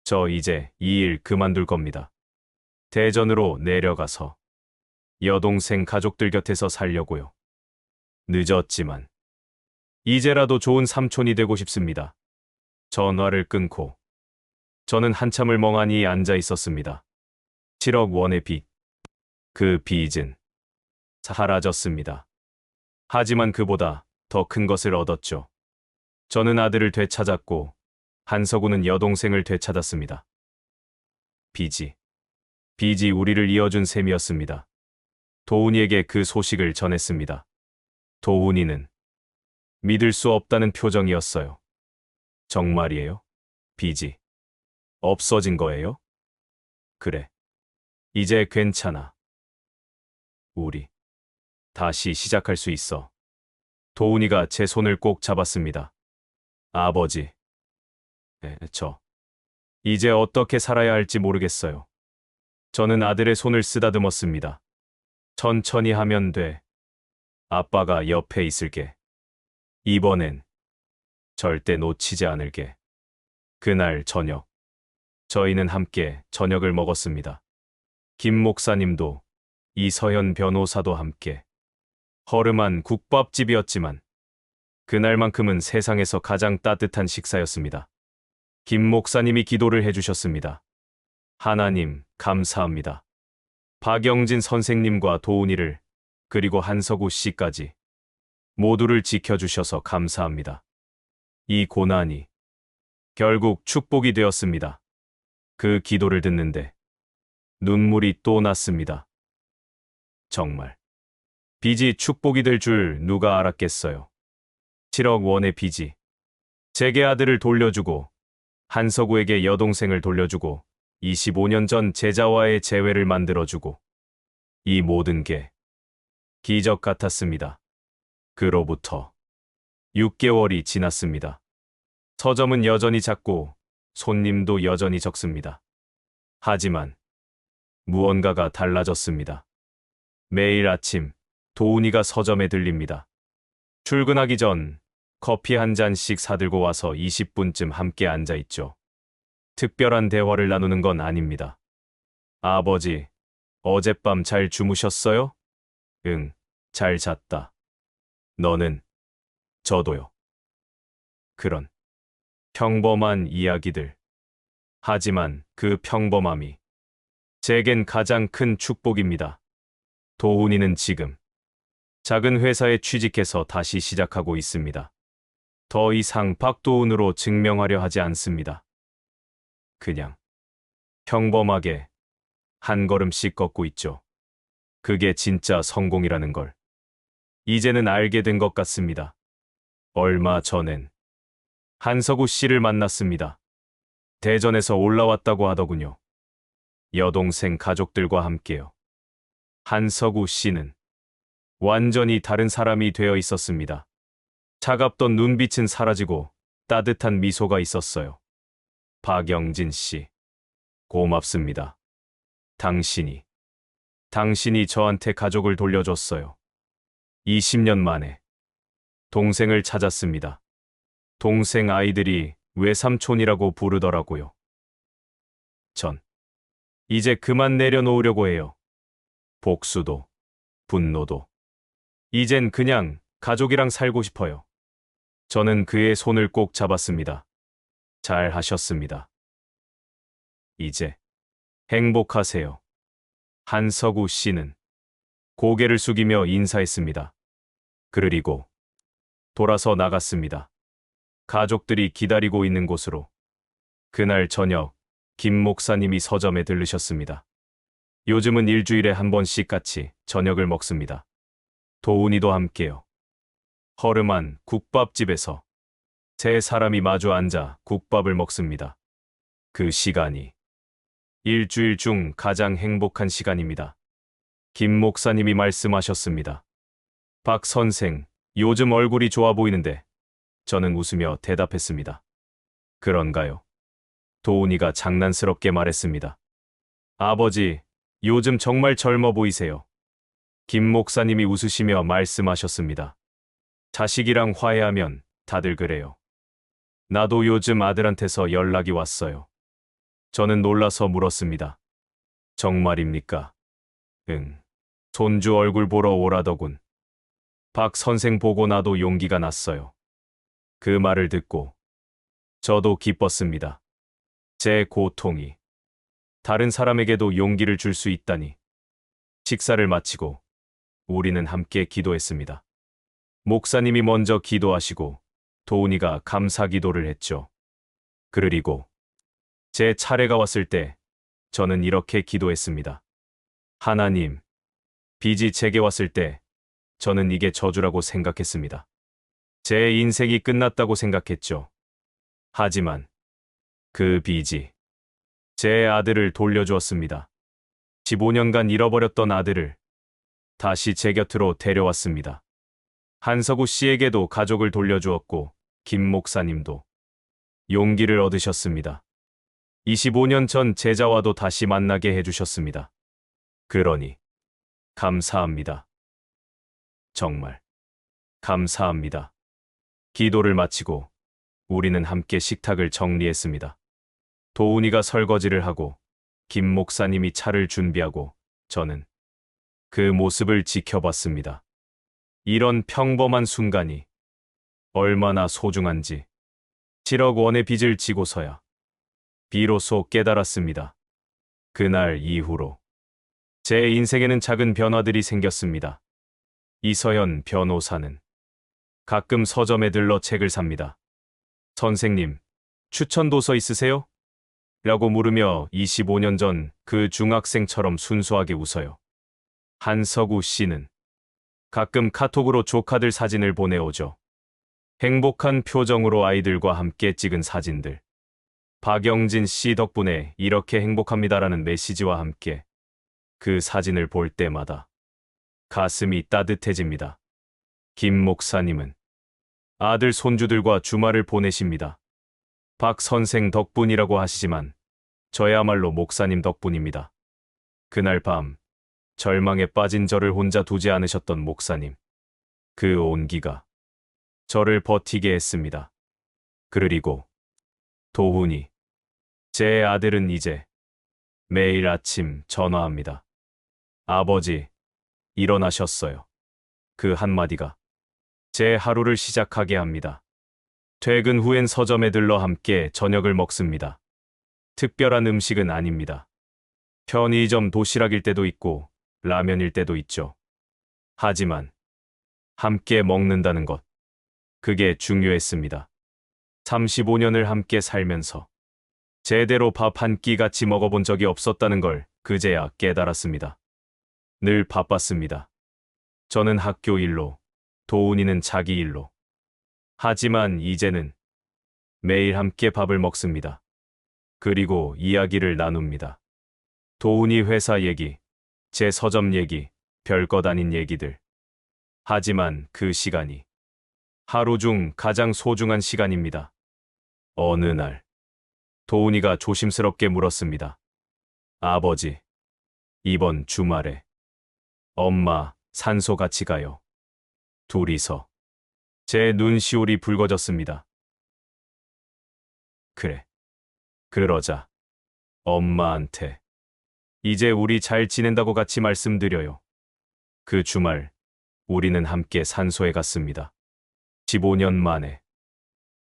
저 이제 이 일 그만둘 겁니다. 대전으로 내려가서 여동생 가족들 곁에서 살려고요. 늦었지만 이제라도 좋은 삼촌이 되고 싶습니다. 전화를 끊고 저는 한참을 멍하니 앉아 있었습니다. 7억 원의 빚. 그 빚은 사라졌습니다. 하지만 그보다 더 큰 것을 얻었죠. 저는 아들을 되찾았고 한서구는 여동생을 되찾았습니다. 빚이 우리를 이어준 셈이었습니다. 도훈이에게 그 소식을 전했습니다. 도훈이는 믿을 수 없다는 표정이었어요. 정말이에요? 빚이 없어진 거예요? 그래. 이제 괜찮아. 우리 다시 시작할 수 있어. 도훈이가 제 손을 꼭 잡았습니다. 아버지. 저 이제 어떻게 살아야 할지 모르겠어요. 저는 아들의 손을 쓰다듬었습니다. 천천히 하면 돼. 아빠가 옆에 있을게. 이번엔 절대 놓치지 않을게. 그날 저녁, 저희는 함께 저녁을 먹었습니다. 김 목사님도 이서현 변호사도 함께. 허름한 국밥집이었지만 그날만큼은 세상에서 가장 따뜻한 식사였습니다. 김 목사님이 기도를 해주셨습니다. 하나님, 감사합니다. 박영진 선생님과 도훈이를, 그리고 한서구 씨까지 모두를 지켜주셔서 감사합니다. 이 고난이 결국 축복이 되었습니다. 그 기도를 듣는데 눈물이 또 났습니다. 정말 빚이 축복이 될 줄 누가 알았겠어요. 7억 원의 빚이 제게 아들을 돌려주고 한서구에게 여동생을 돌려주고 25년 전 제자와의 재회를 만들어주고 이 모든 게 기적 같았습니다. 그로부터 6개월이 지났습니다. 서점은 여전히 작고 손님도 여전히 적습니다. 하지만 무언가가 달라졌습니다. 매일 아침 도훈이가 서점에 들립니다. 출근하기 전 커피 한 잔씩 사들고 와서 20분쯤 함께 앉아 있죠. 특별한 대화를 나누는 건 아닙니다. 아버지, 어젯밤 잘 주무셨어요? 응, 잘 잤다. 너는? 저도요. 그런 평범한 이야기들. 하지만 그 평범함이 제겐 가장 큰 축복입니다. 도훈이는 지금 작은 회사에 취직해서 다시 시작하고 있습니다. 더 이상 박도훈으로 증명하려 하지 않습니다. 그냥 평범하게 한 걸음씩 걷고 있죠. 그게 진짜 성공이라는 걸 이제는 알게 된 것 같습니다. 얼마 전엔 한서구 씨를 만났습니다. 대전에서 올라왔다고 하더군요. 여동생 가족들과 함께요. 한서구 씨는 완전히 다른 사람이 되어 있었습니다. 차갑던 눈빛은 사라지고 따뜻한 미소가 있었어요. 박영진 씨, 고맙습니다. 당신이 저한테 가족을 돌려줬어요. 20년 만에 동생을 찾았습니다. 동생 아이들이 외삼촌이라고 부르더라고요. 전 이제 그만 내려놓으려고 해요. 복수도, 분노도. 이젠 그냥 가족이랑 살고 싶어요. 저는 그의 손을 꼭 잡았습니다. 잘 하셨습니다. 이제 행복하세요. 한서구 씨는 고개를 숙이며 인사했습니다. 그리고 돌아서 나갔습니다. 가족들이 기다리고 있는 곳으로. 그날 저녁 김 목사님이 서점에 들르셨습니다. 요즘은 일주일에 한 번씩 같이 저녁을 먹습니다. 도훈이도 함께요. 허름한 국밥집에서 세 사람이 마주 앉아 국밥을 먹습니다. 그 시간이 일주일 중 가장 행복한 시간입니다. 김 목사님이 말씀하셨습니다. 박 선생, 요즘 얼굴이 좋아 보이는데. 저는 웃으며 대답했습니다. 그런가요? 도훈이가 장난스럽게 말했습니다. 아버지, 요즘 정말 젊어 보이세요. 김 목사님이 웃으시며 말씀하셨습니다. 자식이랑 화해하면 다들 그래요. 나도 요즘 아들한테서 연락이 왔어요. 저는 놀라서 물었습니다. 정말입니까? 응. 손주 얼굴 보러 오라더군. 박 선생 보고 나도 용기가 났어요. 그 말을 듣고 저도 기뻤습니다. 제 고통이 다른 사람에게도 용기를 줄 수 있다니. 식사를 마치고 우리는 함께 기도했습니다. 목사님이 먼저 기도하시고 도훈이가 감사 기도를 했죠. 그리고 제 차례가 왔을 때 저는 이렇게 기도했습니다. 하나님, 빚이 제게 왔을 때 저는 이게 저주라고 생각했습니다. 제 인생이 끝났다고 생각했죠. 하지만 그 빚이 제 아들을 돌려주었습니다. 15년간 잃어버렸던 아들을 다시 제 곁으로 데려왔습니다. 한석우 씨에게도 가족을 돌려주었고 김 목사님도 용기를 얻으셨습니다. 25년 전 제자와도 다시 만나게 해주셨습니다. 그러니 감사합니다. 정말 감사합니다. 기도를 마치고 우리는 함께 식탁을 정리했습니다. 도훈이가 설거지를 하고 김 목사님이 차를 준비하고 저는 그 모습을 지켜봤습니다. 이런 평범한 순간이 얼마나 소중한지 7억 원의 빚을 지고서야 비로소 깨달았습니다. 그날 이후로 제 인생에는 작은 변화들이 생겼습니다. 이서연 변호사는 가끔 서점에 들러 책을 삽니다. 선생님, 추천 도서 있으세요? 라고 물으며 25년 전 그 중학생처럼 순수하게 웃어요. 한석우 씨는 가끔 카톡으로 조카들 사진을 보내오죠. 행복한 표정으로 아이들과 함께 찍은 사진들. 박영진 씨 덕분에 이렇게 행복합니다라는 메시지와 함께 그 사진을 볼 때마다 가슴이 따뜻해집니다. 김 목사님은 아들 손주들과 주말을 보내십니다. 박 선생 덕분이라고 하시지만 저야말로 목사님 덕분입니다. 그날 밤 절망에 빠진 저를 혼자 두지 않으셨던 목사님. 그 온기가 저를 버티게 했습니다. 그리고 도훈이, 제 아들은 이제 매일 아침 전화합니다. 아버지, 일어나셨어요. 그 한마디가 제 하루를 시작하게 합니다. 퇴근 후엔 서점에 들러 함께 저녁을 먹습니다. 특별한 음식은 아닙니다. 편의점 도시락일 때도 있고 라면일 때도 있죠. 하지만 함께 먹는다는 것, 그게 중요했습니다. 35년을 함께 살면서 제대로 밥 한 끼 같이 먹어본 적이 없었다는 걸 그제야 깨달았습니다. 늘 바빴습니다. 저는 학교 일로, 도훈이는 자기 일로. 하지만 이제는 매일 함께 밥을 먹습니다. 그리고 이야기를 나눕니다. 도훈이 회사 얘기, 제 서점 얘기, 별것 아닌 얘기들. 하지만 그 시간이 하루 중 가장 소중한 시간입니다. 어느 날, 도훈이가 조심스럽게 물었습니다. 아버지, 이번 주말에 엄마 산소 같이 가요. 둘이서. 제 눈시울이 붉어졌습니다. 그래. 그러자 엄마한테 이제 우리 잘 지낸다고 같이 말씀드려요. 그 주말 우리는 함께 산소에 갔습니다. 15년 만에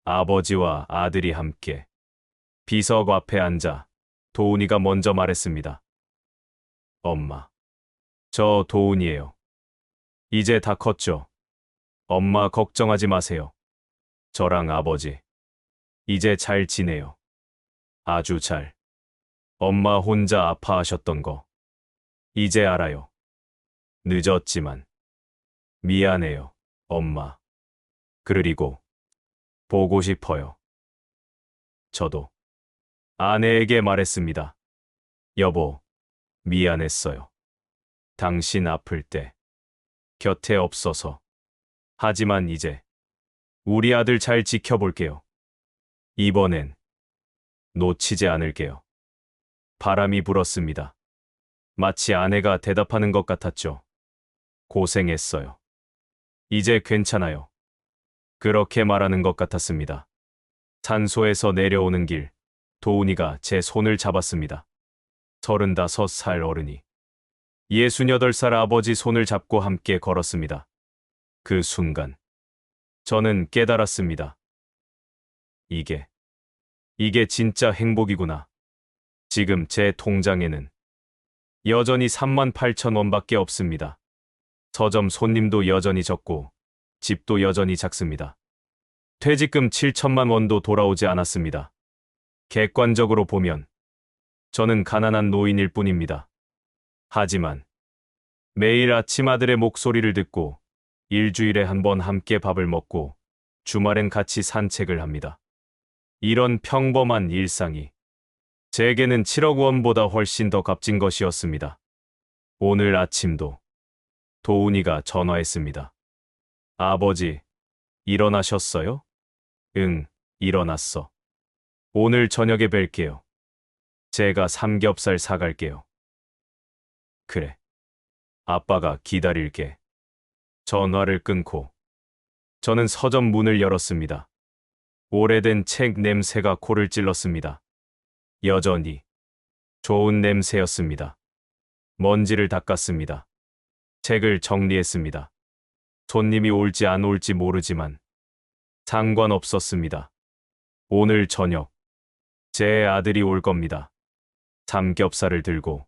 아버지와 아들이 함께 비석 앞에 앉아 도훈이가 먼저 말했습니다. 엄마, 저 도훈이에요. 이제 다 컸죠? 엄마 걱정하지 마세요. 저랑 아버지 이제 잘 지내요. 아주 잘. 엄마 혼자 아파하셨던 거 이제 알아요. 늦었지만 미안해요, 엄마. 그리고 보고 싶어요. 저도 아내에게 말했습니다. 여보, 미안했어요. 당신 아플 때 곁에 없어서. 하지만 이제 우리 아들 잘 지켜볼게요. 이번엔 놓치지 않을게요. 바람이 불었습니다. 마치 아내가 대답하는 것 같았죠. 고생했어요. 이제 괜찮아요. 그렇게 말하는 것 같았습니다. 산소에서 내려오는 길, 도훈이가 제 손을 잡았습니다. 35살 어른이 68살 아버지 손을 잡고 함께 걸었습니다. 그 순간 저는 깨달았습니다. 이게 진짜 행복이구나. 지금 제 통장에는 여전히 38,000원밖에 없습니다. 서점 손님도 여전히 적고 집도 여전히 작습니다. 퇴직금 7천만 원도 돌아오지 않았습니다. 객관적으로 보면 저는 가난한 노인일 뿐입니다. 하지만 매일 아침 아들의 목소리를 듣고 일주일에 한 번 함께 밥을 먹고 주말엔 같이 산책을 합니다. 이런 평범한 일상이 제게는 7억 원보다 훨씬 더 값진 것이었습니다. 오늘 아침도 도훈이가 전화했습니다. 아버지, 일어나셨어요? 응, 일어났어. 오늘 저녁에 뵐게요. 제가 삼겹살 사갈게요. 그래. 아빠가 기다릴게. 전화를 끊고 저는 서점 문을 열었습니다. 오래된 책 냄새가 코를 찔렀습니다. 여전히 좋은 냄새였습니다. 먼지를 닦았습니다. 책을 정리했습니다. 손님이 올지 안 올지 모르지만 상관없었습니다. 오늘 저녁 제 아들이 올 겁니다. 삼겹살을 들고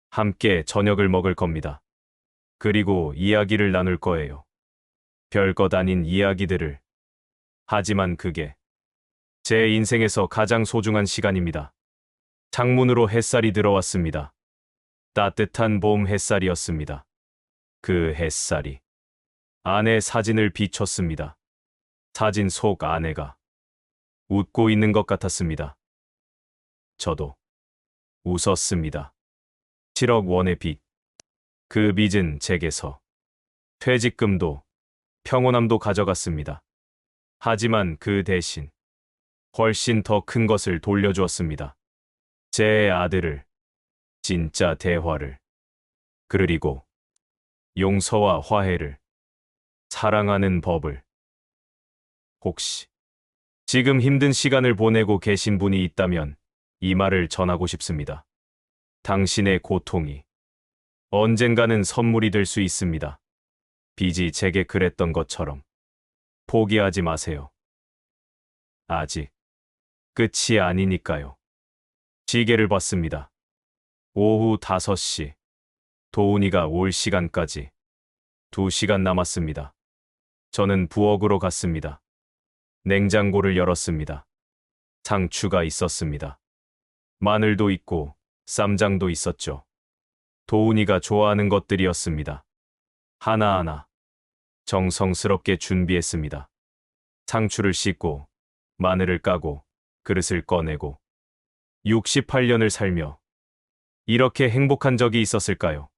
함께 저녁을 먹을 겁니다. 그리고 이야기를 나눌 거예요. 별것 아닌 이야기들을. 하지만 그게 제 인생에서 가장 소중한 시간입니다. 창문으로 햇살이 들어왔습니다. 따뜻한 봄 햇살이었습니다. 그 햇살이 아내 사진을 비췄습니다. 사진 속 아내가 웃고 있는 것 같았습니다. 저도 웃었습니다. 7억 원의 빚. 그 빚은 제게서 퇴직금도 평온함도 가져갔습니다. 하지만 그 대신 훨씬 더 큰 것을 돌려주었습니다. 제 아들을, 진짜 대화를, 그리고 용서와 화해를, 사랑하는 법을. 혹시 지금 힘든 시간을 보내고 계신 분이 있다면 이 말을 전하고 싶습니다. 당신의 고통이 언젠가는 선물이 될 수 있습니다. 빚이 제게 그랬던 것처럼 포기하지 마세요. 아직 끝이 아니니까요. 시계를 봤습니다. 오후 5시. 도훈이가 올 시간까지 2시간 남았습니다. 저는 부엌으로 갔습니다. 냉장고를 열었습니다. 상추가 있었습니다. 마늘도 있고 쌈장도 있었죠. 도훈이가 좋아하는 것들이었습니다. 하나하나 정성스럽게 준비했습니다. 상추를 씻고 마늘을 까고 그릇을 꺼내고 68년을 살며 이렇게 행복한 적이 있었을까요?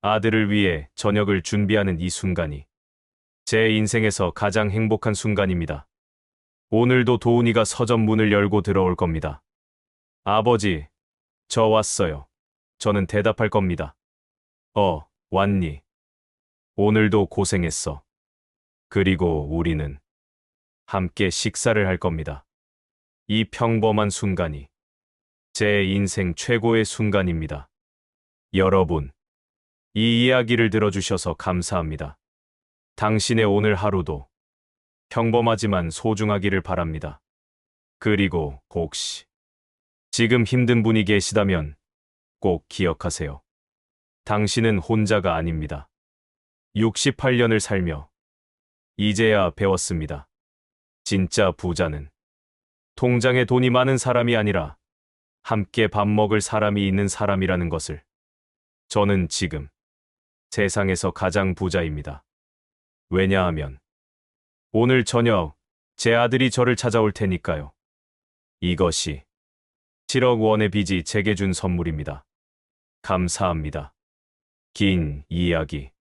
아들을 위해 저녁을 준비하는 이 순간이 제 인생에서 가장 행복한 순간입니다. 오늘도 도훈이가 서점 문을 열고 들어올 겁니다. 아버지, 저 왔어요. 저는 대답할 겁니다. 왔니? 오늘도 고생했어. 그리고 우리는 함께 식사를 할 겁니다. 이 평범한 순간이 제 인생 최고의 순간입니다. 여러분, 이 이야기를 들어주셔서 감사합니다. 당신의 오늘 하루도 평범하지만 소중하기를 바랍니다. 그리고 혹시 지금 힘든 분이 계시다면 꼭 기억하세요. 당신은 혼자가 아닙니다. 68년을 살며 이제야 배웠습니다. 진짜 부자는 통장에 돈이 많은 사람이 아니라 함께 밥 먹을 사람이 있는 사람이라는 것을. 저는 지금 세상에서 가장 부자입니다. 왜냐하면 오늘 저녁 제 아들이 저를 찾아올 테니까요. 이것이 7억 원의 빚이 제게 준 선물입니다. 감사합니다. 긴 이야기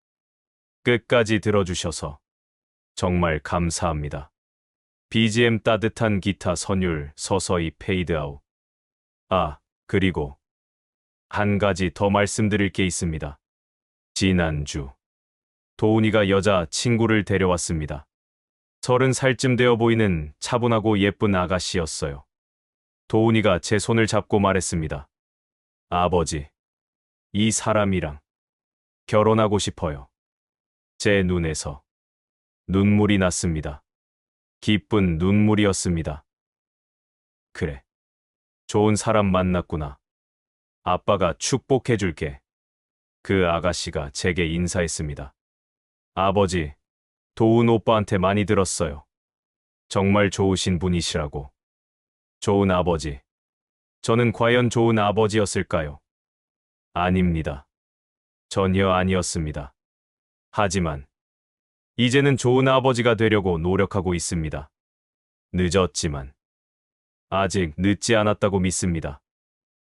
끝까지 들어주셔서 정말 감사합니다. BGM 따뜻한 기타 선율 서서히 페이드아웃. 그리고 한 가지 더 말씀드릴 게 있습니다. 지난주 도훈이가 여자 친구를 데려왔습니다. 30살쯤 되어 보이는 차분하고 예쁜 아가씨였어요. 도훈이가 제 손을 잡고 말했습니다. 아버지, 이 사람이랑 결혼하고 싶어요. 제 눈에서 눈물이 났습니다. 기쁜 눈물이었습니다. 그래. 좋은 사람 만났구나. 아빠가 축복해 줄게. 그 아가씨가 제게 인사했습니다. 아버지, 도훈 오빠한테 많이 들었어요. 정말 좋으신 분이시라고. 좋은 아버지. 저는 과연 좋은 아버지였을까요? 아닙니다. 전혀 아니었습니다. 하지만 이제는 좋은 아버지가 되려고 노력하고 있습니다. 늦었지만 아직 늦지 않았다고 믿습니다.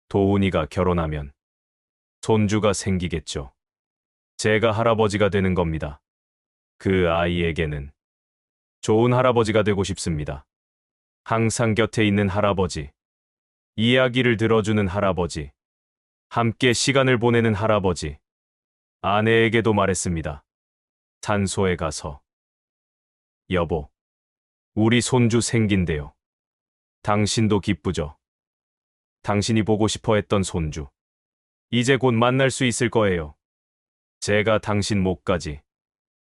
도훈이가 결혼하면 손주가 생기겠죠. 제가 할아버지가 되는 겁니다. 그 아이에게는 좋은 할아버지가 되고 싶습니다. 항상 곁에 있는 할아버지, 이야기를 들어주는 할아버지, 함께 시간을 보내는 할아버지. 아내에게도 말했습니다. 산소에 가서. 여보, 우리 손주 생긴대요. 당신도 기쁘죠? 당신이 보고 싶어 했던 손주. 이제 곧 만날 수 있을 거예요. 제가 당신 목까지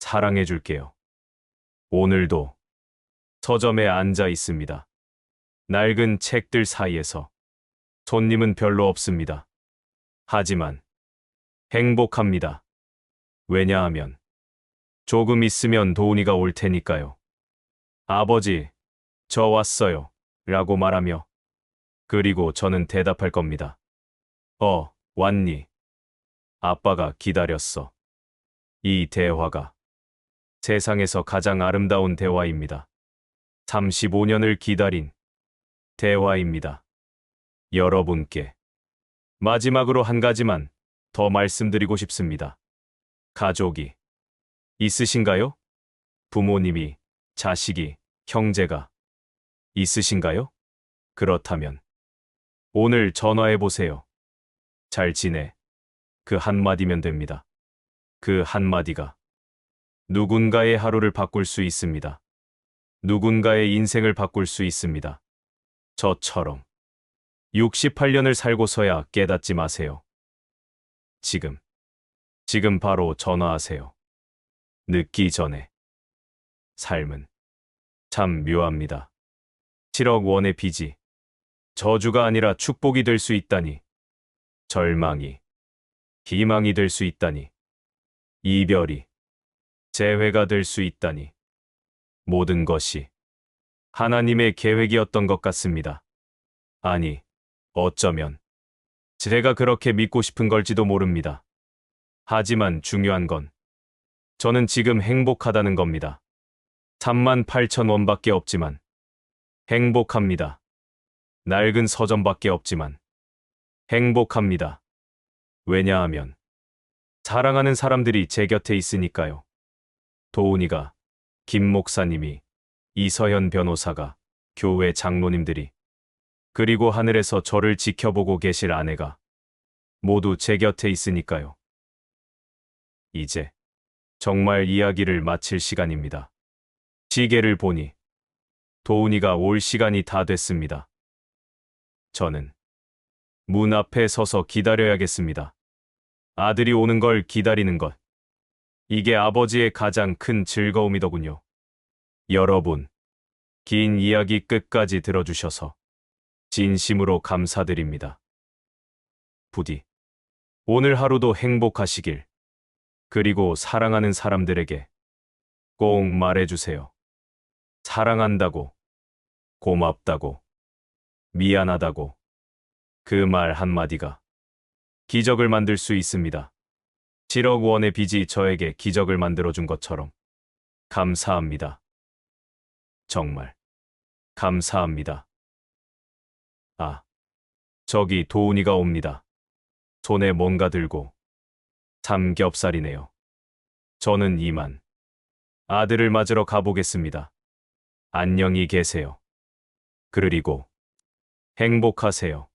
사랑해 줄게요. 오늘도 서점에 앉아 있습니다. 낡은 책들 사이에서 손님은 별로 없습니다. 하지만 행복합니다. 왜냐하면 조금 있으면 도훈이가 올 테니까요. 아버지, 저 왔어요. 라고 말하며 그리고 저는 대답할 겁니다. 왔니? 아빠가 기다렸어. 이 대화가 세상에서 가장 아름다운 대화입니다. 35년을 기다린 대화입니다. 여러분께 마지막으로 한 가지만 더 말씀드리고 싶습니다. 가족이 있으신가요? 부모님이, 자식이, 형제가 있으신가요? 그렇다면 오늘 전화해 보세요. 잘 지내. 그 한마디면 됩니다. 그 한마디가 누군가의 하루를 바꿀 수 있습니다. 누군가의 인생을 바꿀 수 있습니다. 저처럼 68년을 살고서야 깨닫지 마세요. 지금 바로 전화하세요. 늦기 전에. 삶은 참 묘합니다. 7억 원의 빚이 저주가 아니라 축복이 될 수 있다니. 절망이 희망이 될 수 있다니. 이별이 재회가 될 수 있다니. 모든 것이 하나님의 계획이었던 것 같습니다. 아니, 어쩌면 제가 그렇게 믿고 싶은 걸지도 모릅니다. 하지만 중요한 건 저는 지금 행복하다는 겁니다. 38,000원밖에 없지만 행복합니다. 낡은 서점밖에 없지만 행복합니다. 왜냐하면 사랑하는 사람들이 제 곁에 있으니까요. 도훈이가, 김 목사님이, 이서현 변호사가, 교회 장로님들이, 그리고 하늘에서 저를 지켜보고 계실 아내가 모두 제 곁에 있으니까요. 이제 정말 이야기를 마칠 시간입니다. 시계를 보니 도훈이가 올 시간이 다 됐습니다. 저는 문 앞에 서서 기다려야겠습니다. 아들이 오는 걸 기다리는 것. 이게 아버지의 가장 큰 즐거움이더군요. 여러분, 긴 이야기 끝까지 들어주셔서 진심으로 감사드립니다. 부디 오늘 하루도 행복하시길. 그리고 사랑하는 사람들에게 꼭 말해주세요. 사랑한다고, 고맙다고, 미안하다고. 그 말 한마디가 기적을 만들 수 있습니다. 7억 원의 빚이 저에게 기적을 만들어준 것처럼 감사합니다. 정말 감사합니다. 아, 저기 도훈이가 옵니다. 손에 뭔가 들고. 삼겹살이네요. 저는 이만 아들을 맞으러 가보겠습니다. 안녕히 계세요. 그리고 행복하세요.